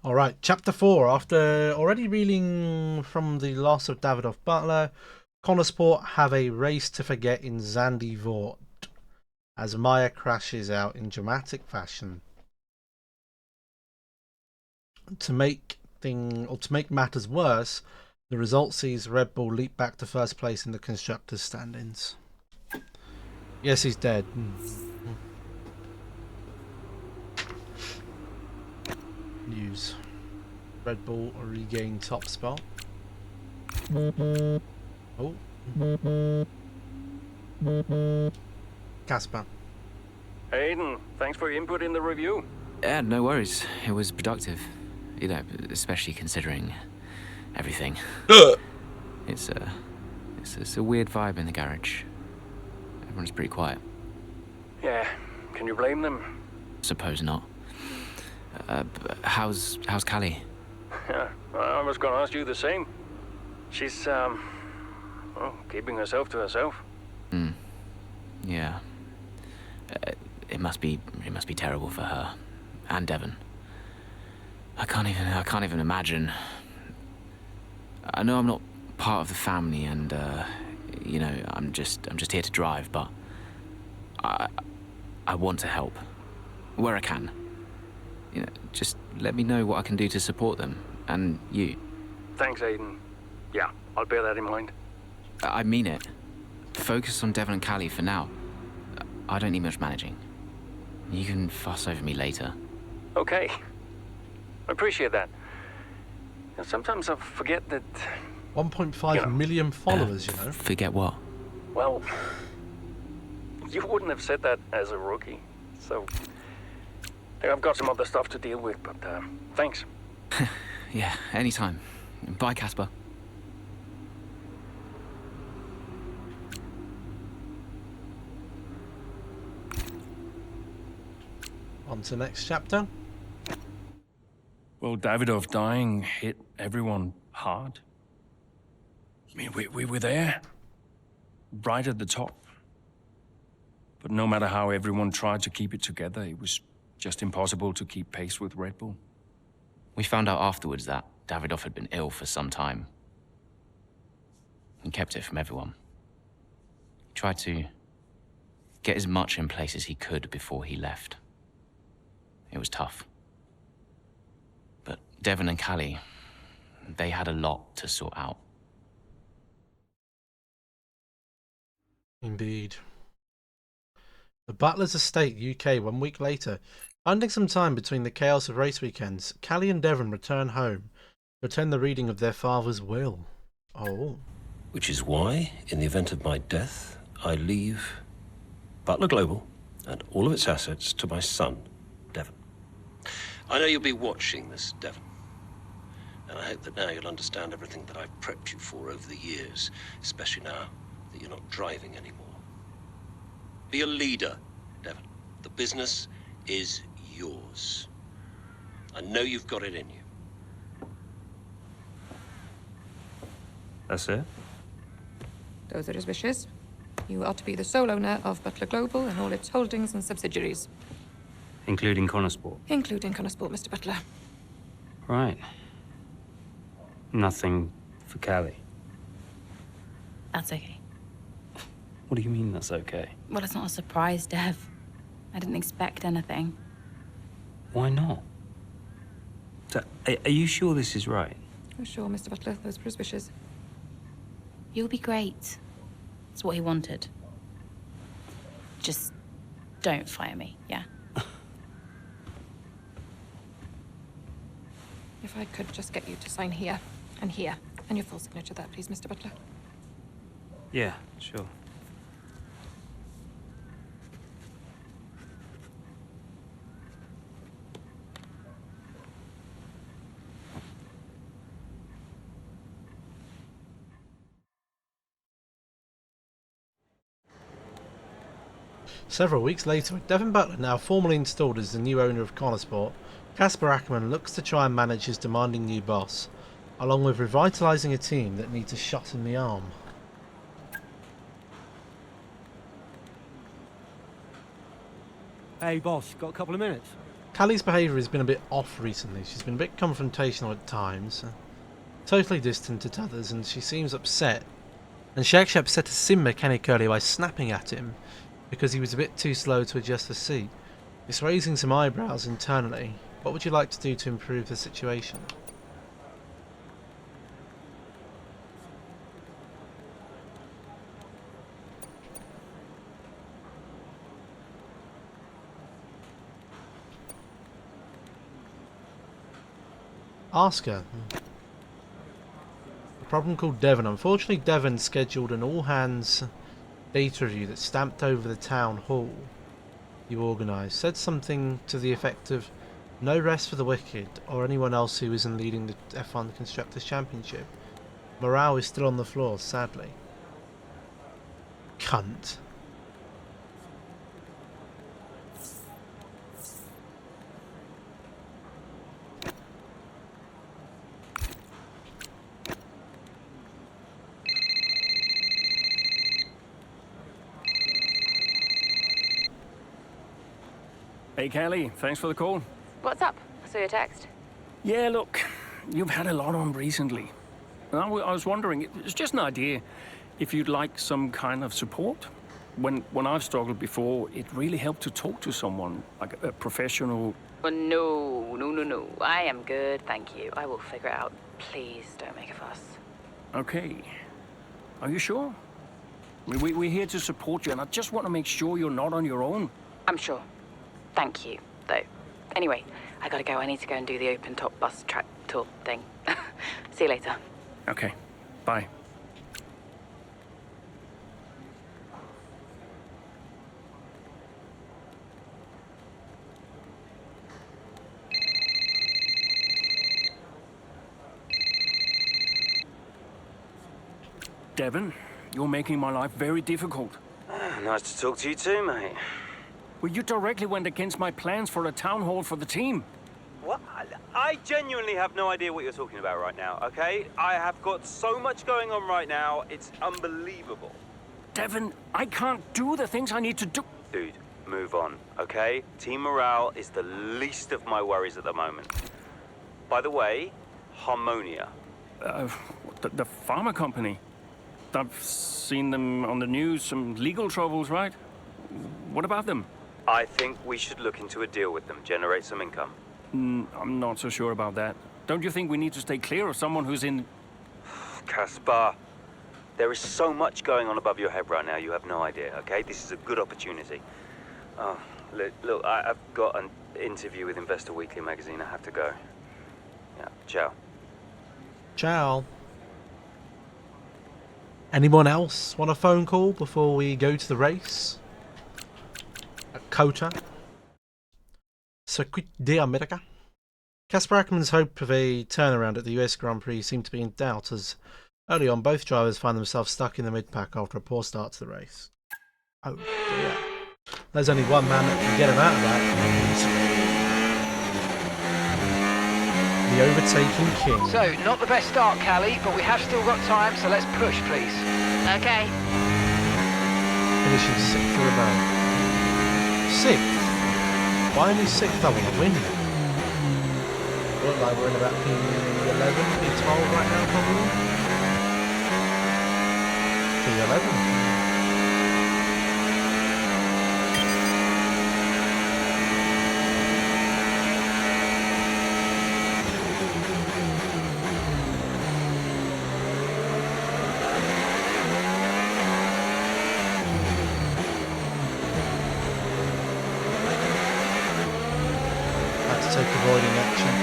All right, Chapter 4. After already reeling from the loss of Davidoff Butler, Connor Sport have a race to forget in Zandvoort as Maya crashes out in dramatic fashion. To make matters worse, the result sees Red Bull leap back to first place in the constructors' standings. Yes, he's dead. News. Red Bull regain top spot. Oh. Casper. Aidan, thanks for your input in the review. Yeah, no worries. It was productive. You know, especially considering everything. It's a weird vibe in the garage. Everyone's pretty quiet. Yeah, can you blame them? Suppose not. How's Callie? Yeah, I was going to ask you the same. She's, well, keeping herself to herself. Yeah. It must be terrible for her and Devon. I can't even imagine I know I'm not part of the family, and you know, I'm just here to drive, but I want to help where I can. You know, just let me know what I can do to support them and you. Thanks, Aiden. Yeah, I'll bear that in mind. I mean it. Focus on Devon and Callie for now. I don't need much managing. You can fuss over me later. Okay. I appreciate that. And sometimes I forget that... 1.5 million followers, you know. Forget what? Well, you wouldn't have said that as a rookie. So, I've got some other stuff to deal with, but thanks. Yeah, anytime. Bye, Casper. On to the next chapter. Well, Davidoff dying hit everyone hard. I mean, we were there, right at the top. But no matter how everyone tried to keep it together, it was just impossible to keep pace with Red Bull. We found out afterwards that Davidoff had been ill for some time. He kept it from everyone. He tried to get as much in place as he could before he left. It was tough. But Devon and Callie, they had a lot to sort out. Indeed. The Butler's Estate, UK, 1 week later. Finding some time between the chaos of race weekends, Callie and Devon return home to attend the reading of their father's will. Oh. Which is why, in the event of my death, I leave Butler Global and all of its assets to my son, Devon. I know you'll be watching this, Devon. And I hope that now you'll understand everything that I've prepped you for over the years, especially now that you're not driving anymore. Be a leader, Devon. The business is yours. I know you've got it in you. That's it? Those are his wishes. You are to be the sole owner of Butler Global and all its holdings and subsidiaries. Including Connorsport? Including Connorsport, Mr. Butler. Right. Nothing for Callie? That's okay. What do you mean that's okay? Well, it's not a surprise, Dev. I didn't expect anything. Why not? So, are you sure this is right? Oh, sure, Mr. Butler. Those were his wishes. You'll be great. It's what he wanted. Just don't fire me, yeah? If I could just get you to sign here, and your full signature there, please, Mr. Butler. Yeah, sure. Several weeks later, with Devon Butler now formally installed as the new owner of Connorsport, Casper Ackerman looks to try and manage his demanding new boss, along with revitalising a team that needs a shot in the arm. Hey, boss, got a couple of minutes? Callie's behaviour has been a bit off recently. She's been a bit confrontational at times, totally distant at others, and she seems upset. And she actually upset a sim mechanic earlier by snapping at him because he was a bit too slow to adjust the seat. It's raising some eyebrows internally. What would you like to do to improve the situation? Ask her. A problem called Devon. Unfortunately, Devon scheduled an all-hands data review that stamped over the town hall you organised. Said something to the effect of no rest for the wicked or anyone else who isn't leading the F1 Constructors' Championship. Morale is still on the floor, sadly. Cunt. Hey, Callie, thanks for the call. What's up? I saw your text. Yeah, look, you've had a lot on recently. I was wondering, it's just an idea, if you'd like some kind of support. When I've struggled before, it really helped to talk to someone, like a professional. Oh, no. I am good, thank you. I will figure it out. Please don't make a fuss. Okay. Are you sure? I mean, we're here to support you, and I just want to make sure you're not on your own. I'm sure. Thank you, though. Anyway, I gotta go. I need to go and do the open-top bus track tour thing. See you later. Okay. Bye. Devon, you're making my life very difficult. Nice to talk to you too, mate. Well, you directly went against my plans for a town hall for the team. What? I genuinely have no idea what you're talking about right now, okay? I have got so much going on right now, it's unbelievable. Devon, I can't do the things I need to do. Dude, move on, okay? Team morale is the least of my worries at the moment. By the way, Harmonia. The pharma company. I've seen them on the news, some legal troubles, right? What about them? I think we should look into a deal with them, generate some income. I'm not so sure about that. Don't you think we need to stay clear of someone who's in... Caspar, there is so much going on above your head right now, you have no idea, okay? This is a good opportunity. Oh, look, I've got an interview with Investor Weekly magazine. I have to go. Yeah, ciao. Ciao. Anyone else want a phone call before we go to the race? At COTA. Circuit d'America. Casper Ackermann's hope of a turnaround at the US Grand Prix seemed to be in doubt, as early on both drivers find themselves stuck in the mid-pack after a poor start to the race. Oh dear. There's only one man that can get him out of that. The overtaking king. So, not the best start, Callie, but we have still got time, so let's push, please. Okay. Finishing 6th of the round. 6th? Why only 6th? I want to win. Look like we're in about P11, P12 right now, probably. P11. Avoiding action.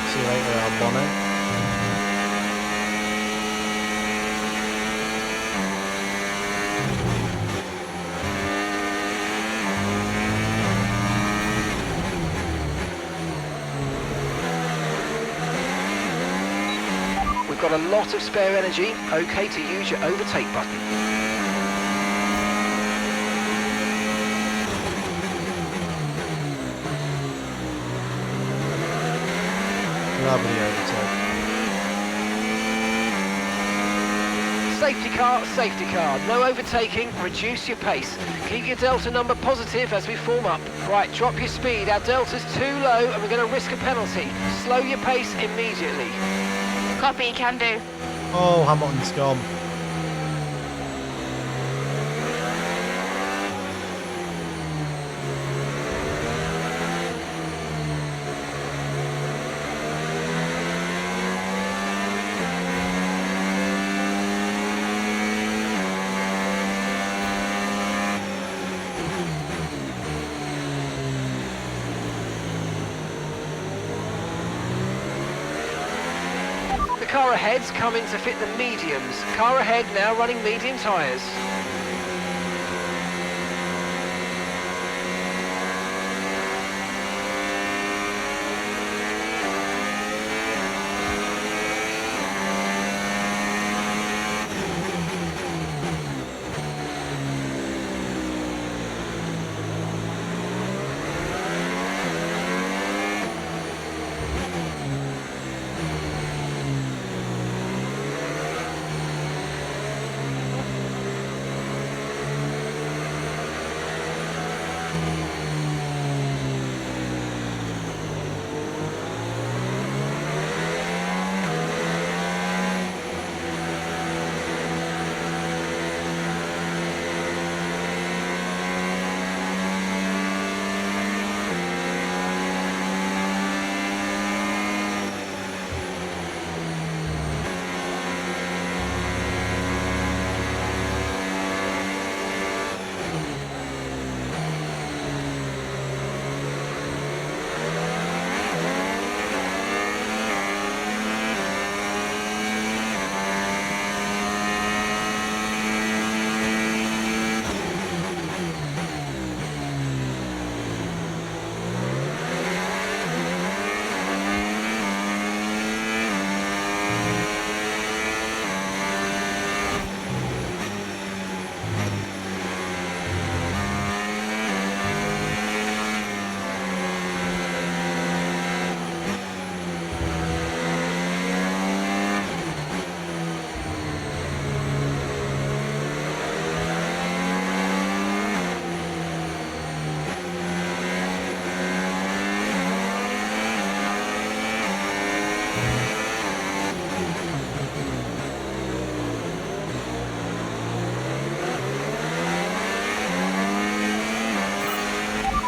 See you later, Albano. We've got a lot of spare energy. Okay to use your overtake button. Lovely overtake. Safety car. No overtaking. Reduce your pace. Keep your delta number positive as we form up. Right, drop your speed. Our delta's too low and we're going to risk a penalty. Slow your pace immediately. Copy, can do. Oh, Hamilton's gone. Car ahead's coming to fit the mediums. Car ahead now running medium tyres.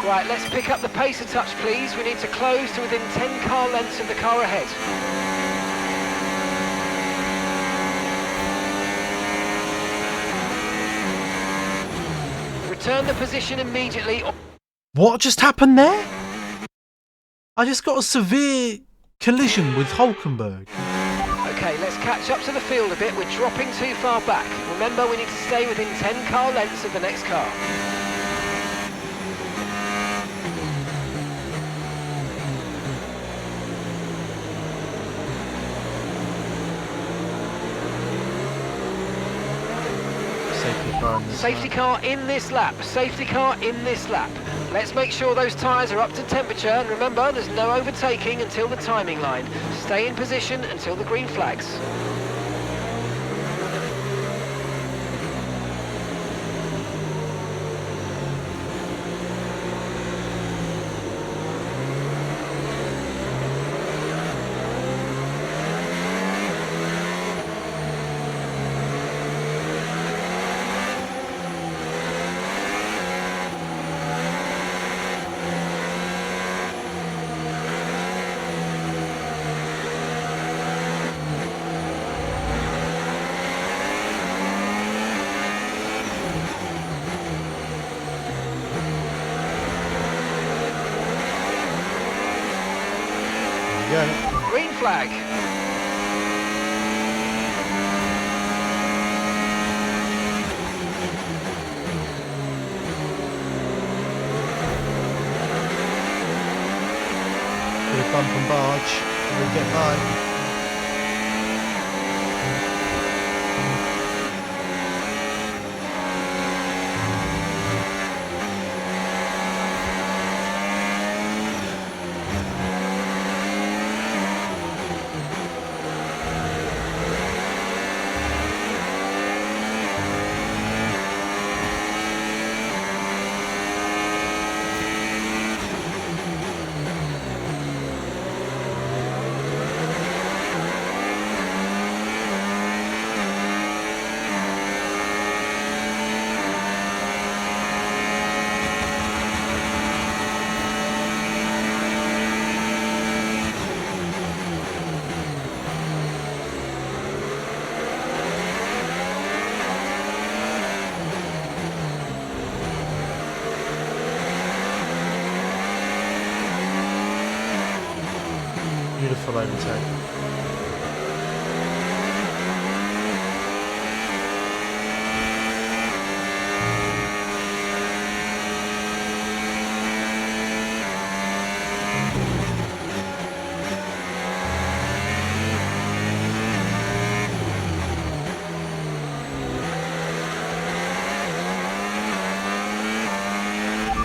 Right, let's pick up the pace a touch, please. We need to close to within 10 car lengths of the car ahead. Return the position immediately. What just happened there? I just got a severe collision with Hulkenberg. Okay, let's catch up to the field a bit. We're dropping too far back. Remember, we need to stay within 10 car lengths of the next car. Safety car in this lap. Safety car in this lap. Let's make sure those tyres are up to temperature, and remember, there's no overtaking until the timing line. Stay in position until the green flags. Green flag. Bit of bump and barge. We'll get by. Beautiful overtake.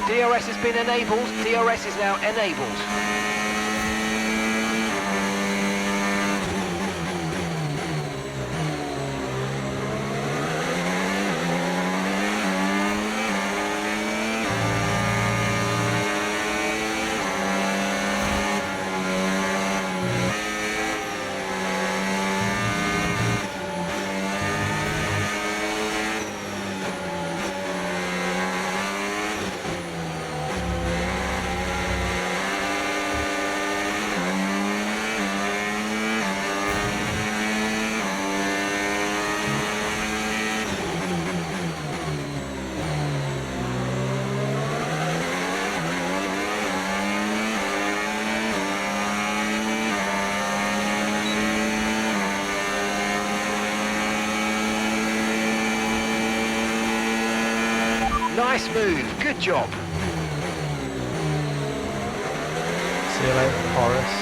DRS has been enabled. DRS is now enabled. Nice move. Good job. See you later, Horace.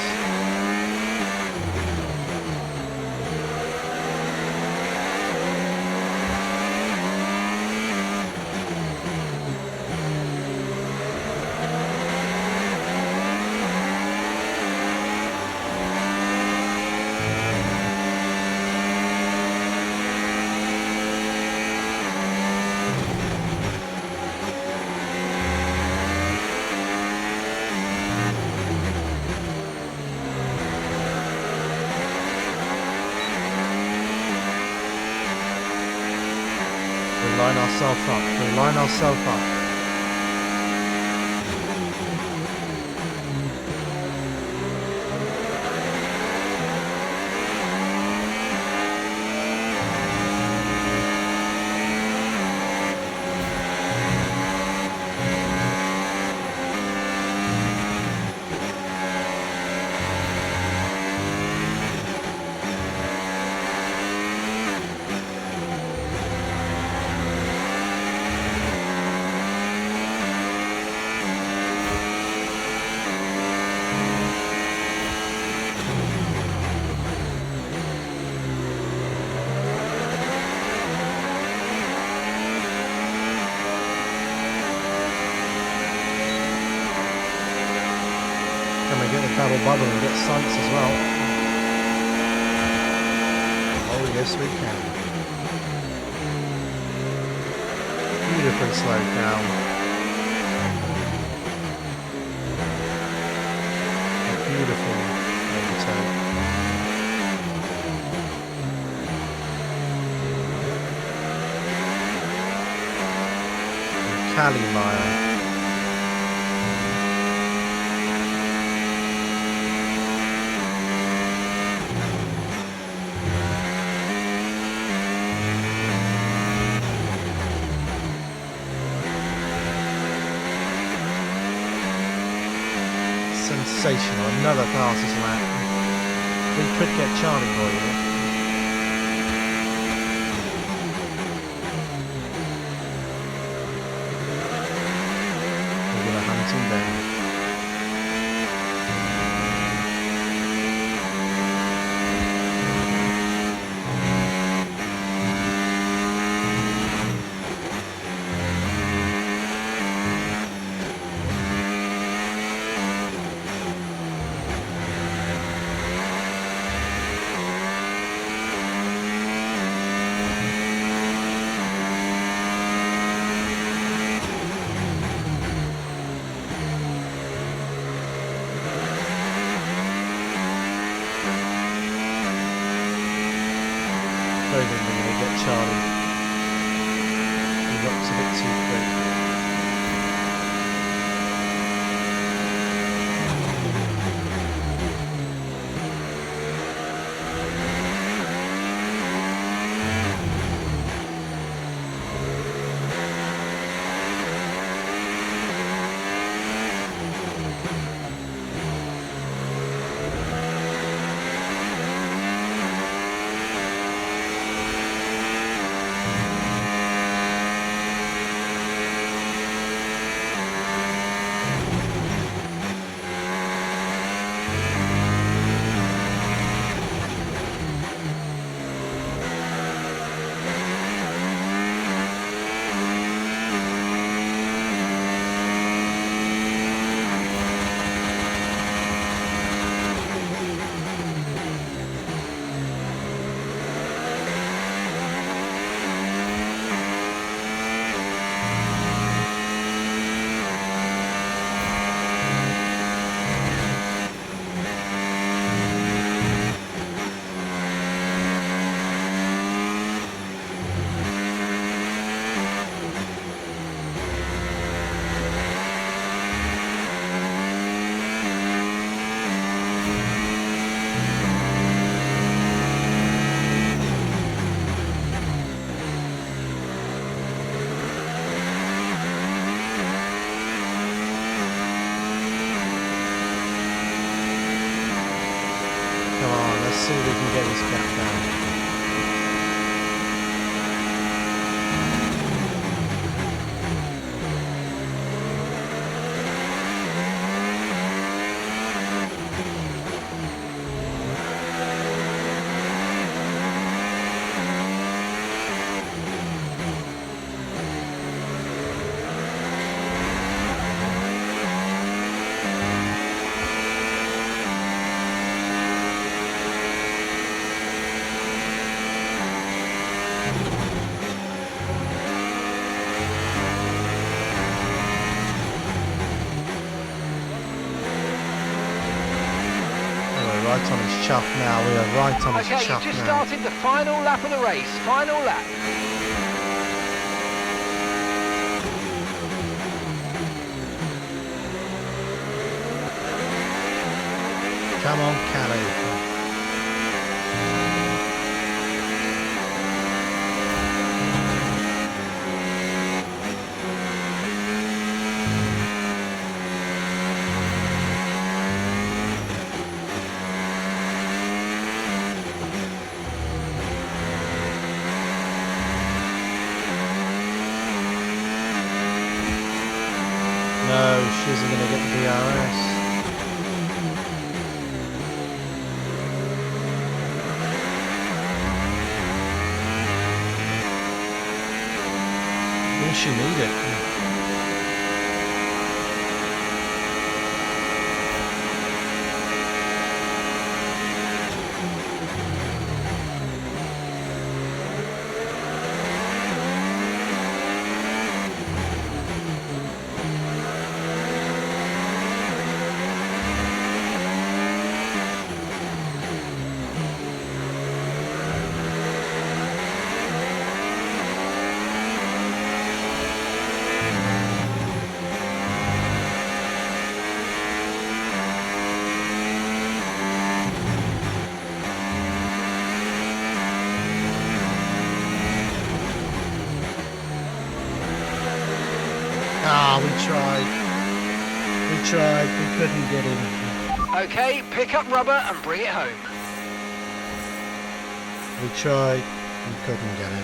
Line ourselves up. We line ourselves up. Double bubble and get sights as well. Oh yes we can. Beautifully slowed down. A beautiful overtake. Cali Meyer. Sensational, another fastest lap. We could get Charlie Boy here. We're going to hunt him down. I don't think we're going to get Charlie. He looks a bit too quick. See if we can get this gap down. right on his chuff now. We are right on his chuff now. Okay, you've just started the final lap of the race. Final lap. Come on, Callie. No, she isn't going to get the DRS. Will she need it? We tried, we couldn't get in. Okay, pick up rubber and bring it home. We tried, we couldn't get in.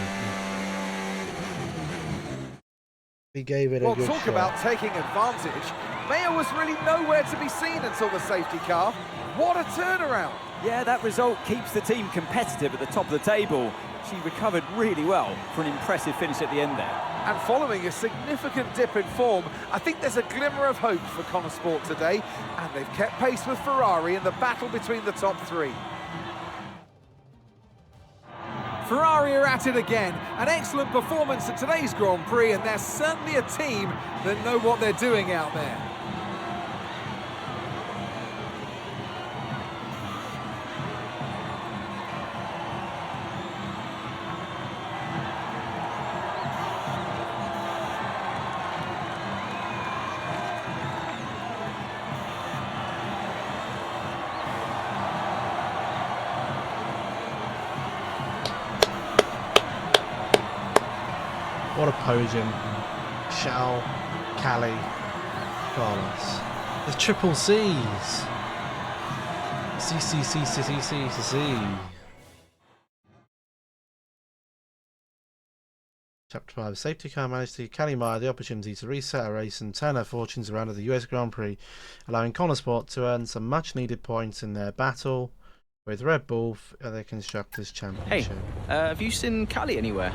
We gave it a good shot. Well, talk about taking advantage. Mayer was really nowhere to be seen until the safety car. What a turnaround. Yeah, that result keeps the team competitive at the top of the table. She recovered really well for an impressive finish at the end there. And following a significant dip in form, I think there's a glimmer of hope for Connor Sport today, and they've kept pace with Ferrari in the battle between the top three. Ferrari are at it again. An excellent performance at today's Grand Prix, and they're certainly a team that know what they're doing out there. What a podium. Shao, Callie, Carlos. The triple C's. C. Chapter 5. Safety car managed to give Callie Meyer the opportunity to reset a race and turn her fortunes around at the US Grand Prix, allowing Connor Sport to earn some much needed points in their battle with Red Bull for the Constructors' Championship. Hey, have you seen Callie anywhere?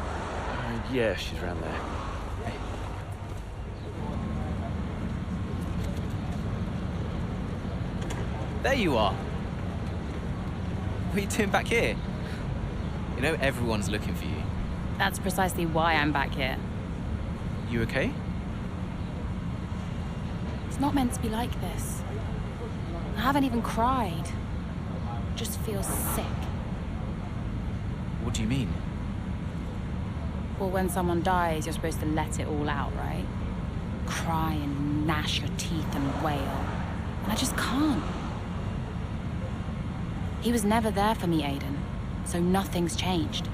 Yeah, she's around there. Hey. There you are. What are you doing back here? You know everyone's looking for you. That's precisely why I'm back here. You okay? It's not meant to be like this. I haven't even cried. Just feel sick. What do you mean? Well, when someone dies, you're supposed to let it all out, right? Cry and gnash your teeth and wail. And I just can't. He was never there for me, Aiden. So nothing's changed.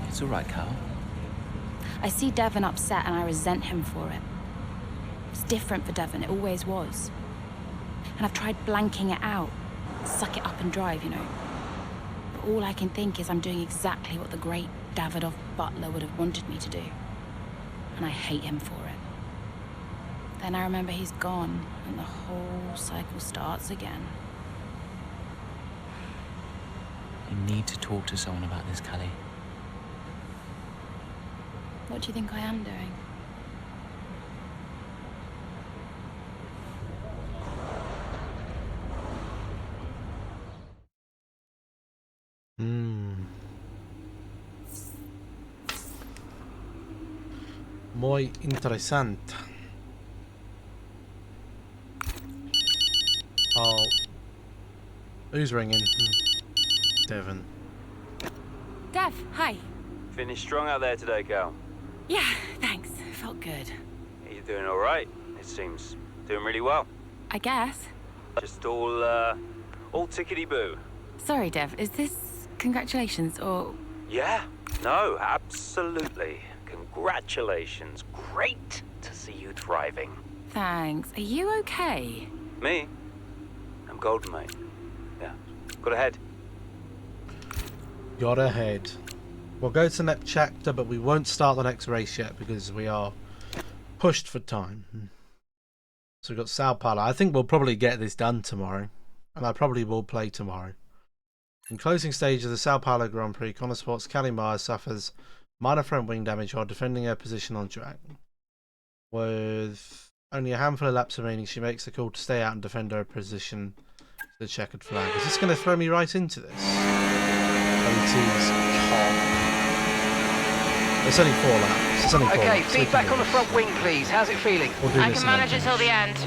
It's all right, Carl. I see Devon upset and I resent him for it. It's different for Devon, it always was. And I've tried blanking it out. Suck it up and drive, you know. But all I can think is I'm doing exactly what the great Davidoff Butler would have wanted me to do. And I hate him for it. Then I remember he's gone, and the whole cycle starts again. You need to talk to someone about this, Callie. What do you think I am doing? Muy interesante. Who's ringing? Devon. Dev, hi. Finished strong out there today, Cal. Yeah, thanks. Felt good. Are you doing all right? It seems doing really well. I guess. Just all tickety-boo. Sorry, Dev. Is this congratulations or... Yeah. No, absolutely. Congratulations. Great to see you thriving. Thanks. Are you okay? Me? I'm golden, mate. Yeah. Got ahead. Got ahead. We'll go to the next chapter, but we won't start the next race yet because we are pushed for time. So we've got Sao Paulo. I think we'll probably get this done tomorrow, and I probably will play tomorrow. In closing stage of the Sao Paulo Grand Prix, Connor Sports' Callie Myers suffers minor front wing damage while defending her position on track. With only a handful of laps remaining, she makes the call to stay out and defend her position to the checkered flag. Is this going to throw me right into this? OT's Cobb. It's only 4 laps. It's only 4 okay, laps. feedback on the front wing, please. How's it feeling? I can manage it till the end.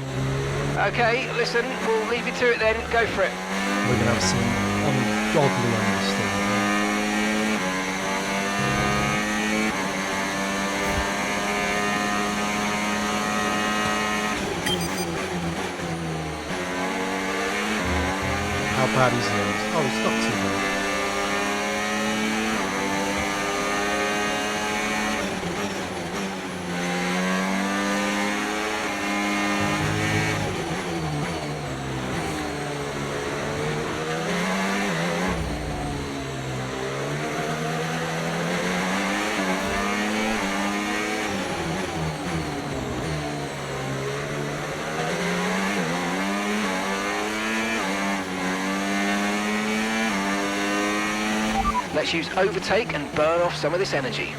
Okay, listen, we'll leave you to it then. Go for it. We're going to have some ungodly understeer. How bad is it? Oh, it's not too bad. Let's use overtake and burn off some of this energy.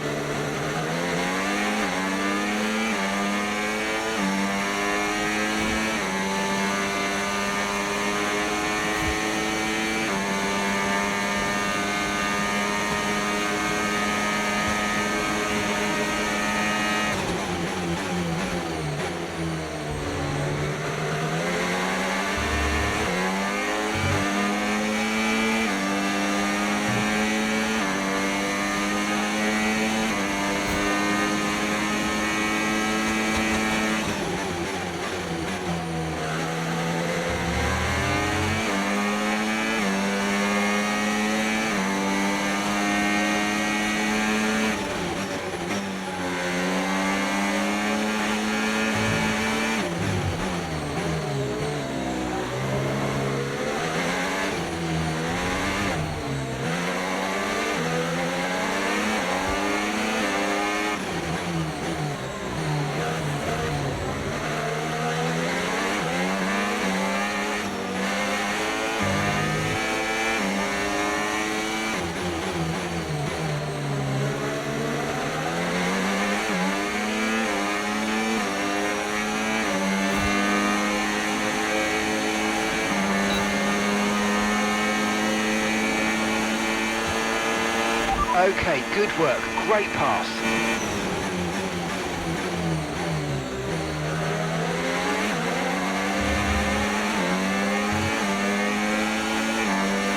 Okay, good work. Great pass.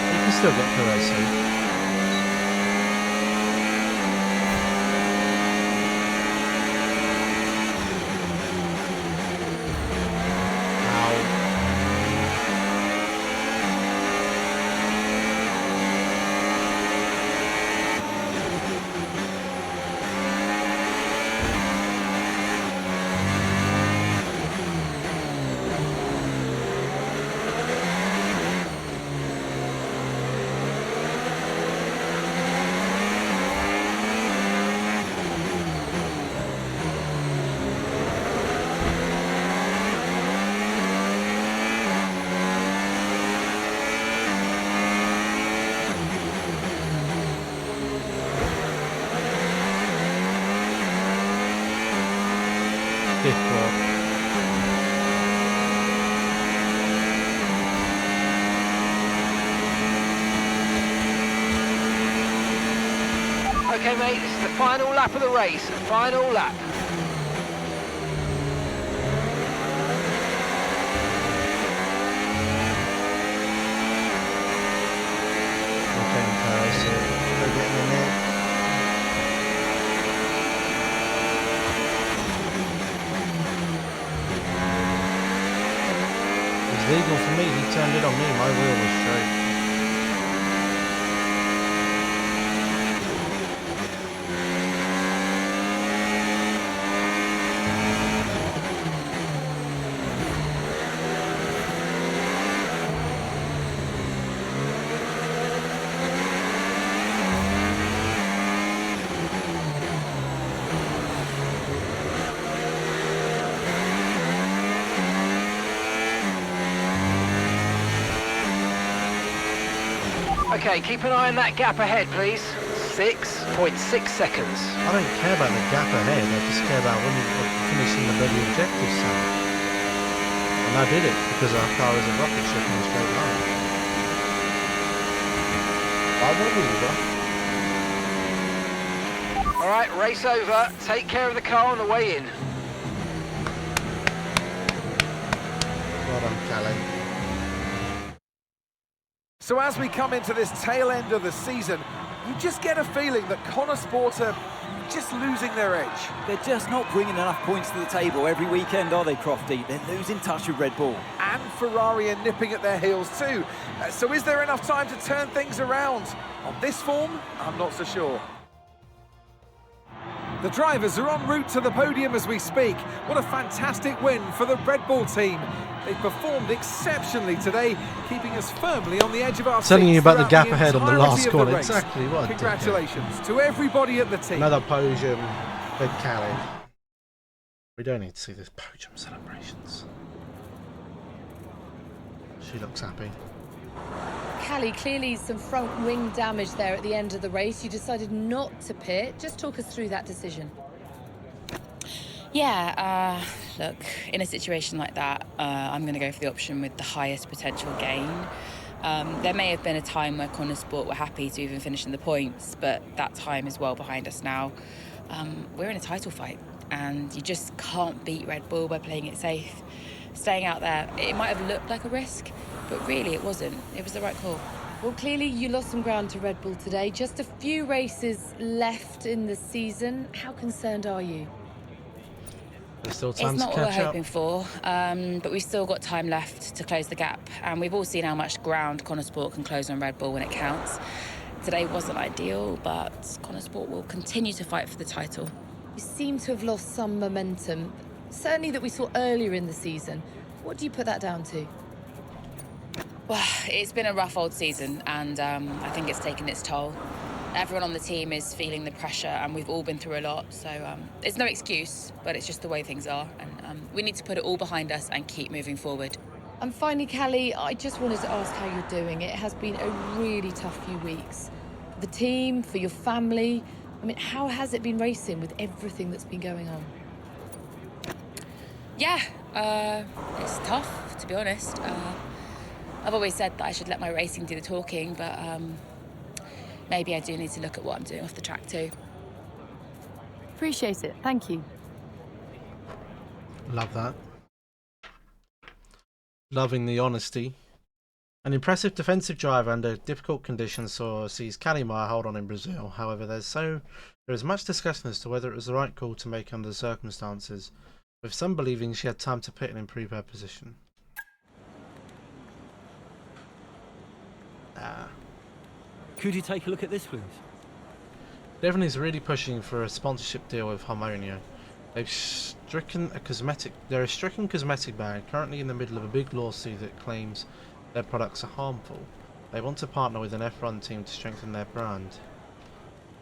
You can still get Perez here. Okay, mate, this is the final lap of the race. Final lap. So they're getting in there. It was legal for me. He turned it on me. My wheel was straight. Okay, keep an eye on that gap ahead, please. 6.6 seconds. I don't care about the gap ahead, I just care about when you're finishing the bloody objective, Sam. And I did it because our car is a rocket ship in a straight line. I believe her. Alright, race over. Take care of the car on the way in. Well done, Callie. So as we come into this tail end of the season, you just get a feeling that Connor Sport are just losing their edge. They're just not bringing enough points to the table every weekend, are they, Crofty? They're losing touch with Red Bull. And Ferrari are nipping at their heels too. So is there enough time to turn things around? On this form, I'm not so sure. The drivers are en route to the podium as we speak. What a fantastic win for the Red Bull team. They performed exceptionally today, keeping us firmly on the edge of our seats. Telling you about the gap throughout ahead on the last entirety of corner. the race. Exactly what. Congratulations to everybody at the team. Another podium for Callie. We don't need to see this podium celebrations. She looks happy. Callie, clearly some front wing damage there at the end of the race. You decided not to pit. Just talk us through that decision. Yeah, look, in a situation like that, I'm going to go for the option with the highest potential gain. There may have been a time where Connor Sport were happy to even finish in the points, but that time is well behind us now. We're in a title fight, and you just can't beat Red Bull by playing it safe. Staying out there, it might have looked like a risk, but really it wasn't. It was the right call. Well, clearly you lost some ground to Red Bull today. Just a few races left in the season. How concerned are you? There's still time it's to not what we're catch up. hoping for, but we've still got time left to close the gap. And we've all seen how much ground Connor Sport can close on Red Bull when it counts. Today wasn't ideal, but Connor Sport will continue to fight for the title. You seem to have lost some momentum, certainly that we saw earlier in the season. What do you put that down to? Well, it's been a rough old season, and I think it's taken its toll. Everyone on the team is feeling the pressure, and we've all been through a lot, so it's no excuse, but it's just the way things are, and we need to put it all behind us and keep moving forward. And finally, Callie, I just wanted to ask how you're doing. It has been a really tough few weeks. For the team, for your family. I mean, how has it been racing with everything that's been going on? Yeah, it's tough, to be honest. I've always said that I should let my racing do the talking, but maybe I do need to look at what I'm doing off the track too. Appreciate it. Thank you. Love that. Loving the honesty. An impressive defensive driver under difficult conditions sees Callie Meyer hold on in Brazil. However, there is much discussion as to whether it was the right call to make under the circumstances, with some believing she had time to pit and improve her position. Could you take a look at this, please? Devon is really pushing for a sponsorship deal with Harmonia. They're a stricken cosmetic ban currently in the middle of a big lawsuit that claims their products are harmful. They want to partner with an F1 team to strengthen their brand.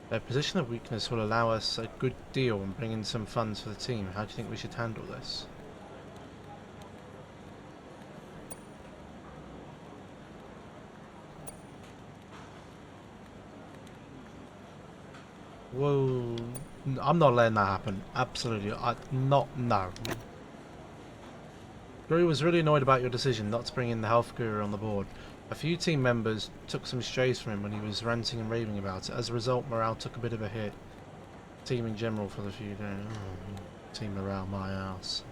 Their position of weakness will allow us a good deal and bring in some funds for the team. How do you think we should handle this? Whoa, I'm not letting that happen. Absolutely, no. Guru was really annoyed about your decision not to bring in the health guru on the board. A few team members took some strays from him when he was ranting and raving about it. As a result, morale took a bit of a hit. Team in general for the few days. Oh, team morale, my ass.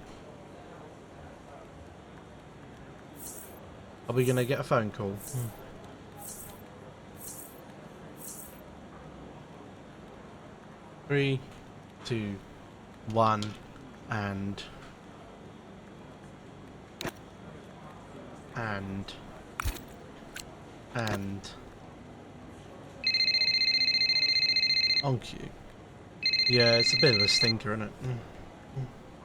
Are we going to get a phone call? 3, 2, 1, and on cue. Yeah, it's a bit of a stinker, isn't it?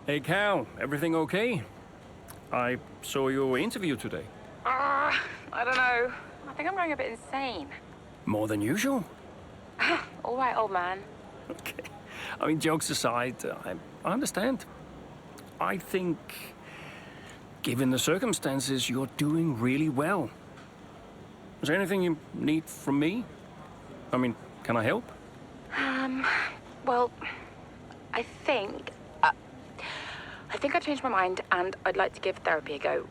Hey Cal, everything okay? I saw your interview today. I don't know. I think I'm going a bit insane. More than usual? All right, old man. Okay. I mean, jokes aside, I understand. I think, given the circumstances, you're doing really well. Is there anything you need from me? I mean, can I help? Well, I think I changed my mind and I'd like to give therapy a go.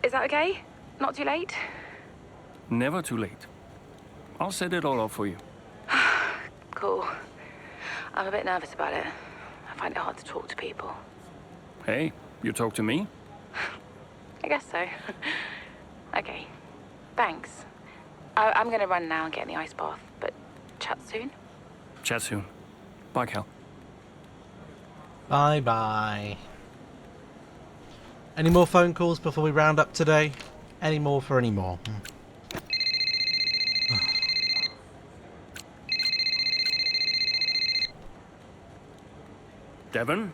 Is that okay? Not too late? Never too late. I'll set it all up for you. Cool. I'm a bit nervous about it. I find it hard to talk to people. Hey, you talk to me? I guess so. Okay. Thanks. I'm gonna run now and get in the ice bath, but chat soon? Chat soon. Bye, Cal. Bye-bye. Any more phone calls before we round up today? Any more for any more? Devon?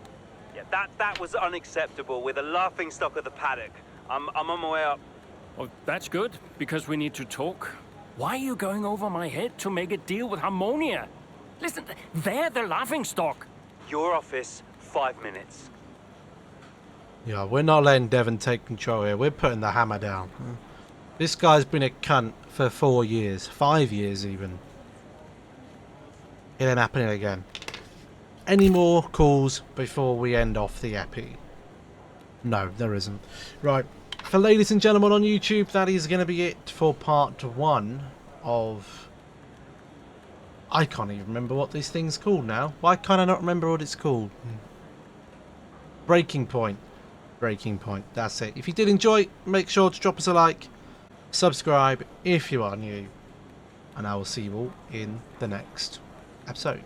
Yeah, that was unacceptable. We're the laughing stock of the paddock. I'm on my way up. Oh, that's good, because we need to talk. Why are you going over my head to make a deal with Harmonia? Listen, they're the laughing stock. Your office, 5 minutes. Yeah, we're not letting Devon take control here. We're putting the hammer down. This guy's been a cunt for 4 years. 5 years even. It ain't happening again. Any more calls before we end off the epi? No, there isn't. Right. For ladies and gentlemen on YouTube, that is going to be it for part 1 of... I can't even remember what this thing's called now. Why can't I not remember what it's called? Breaking Point. Breaking Point. That's it. If you did enjoy, make sure to drop us a like. Subscribe if you are new. And I will see you all in the next episode.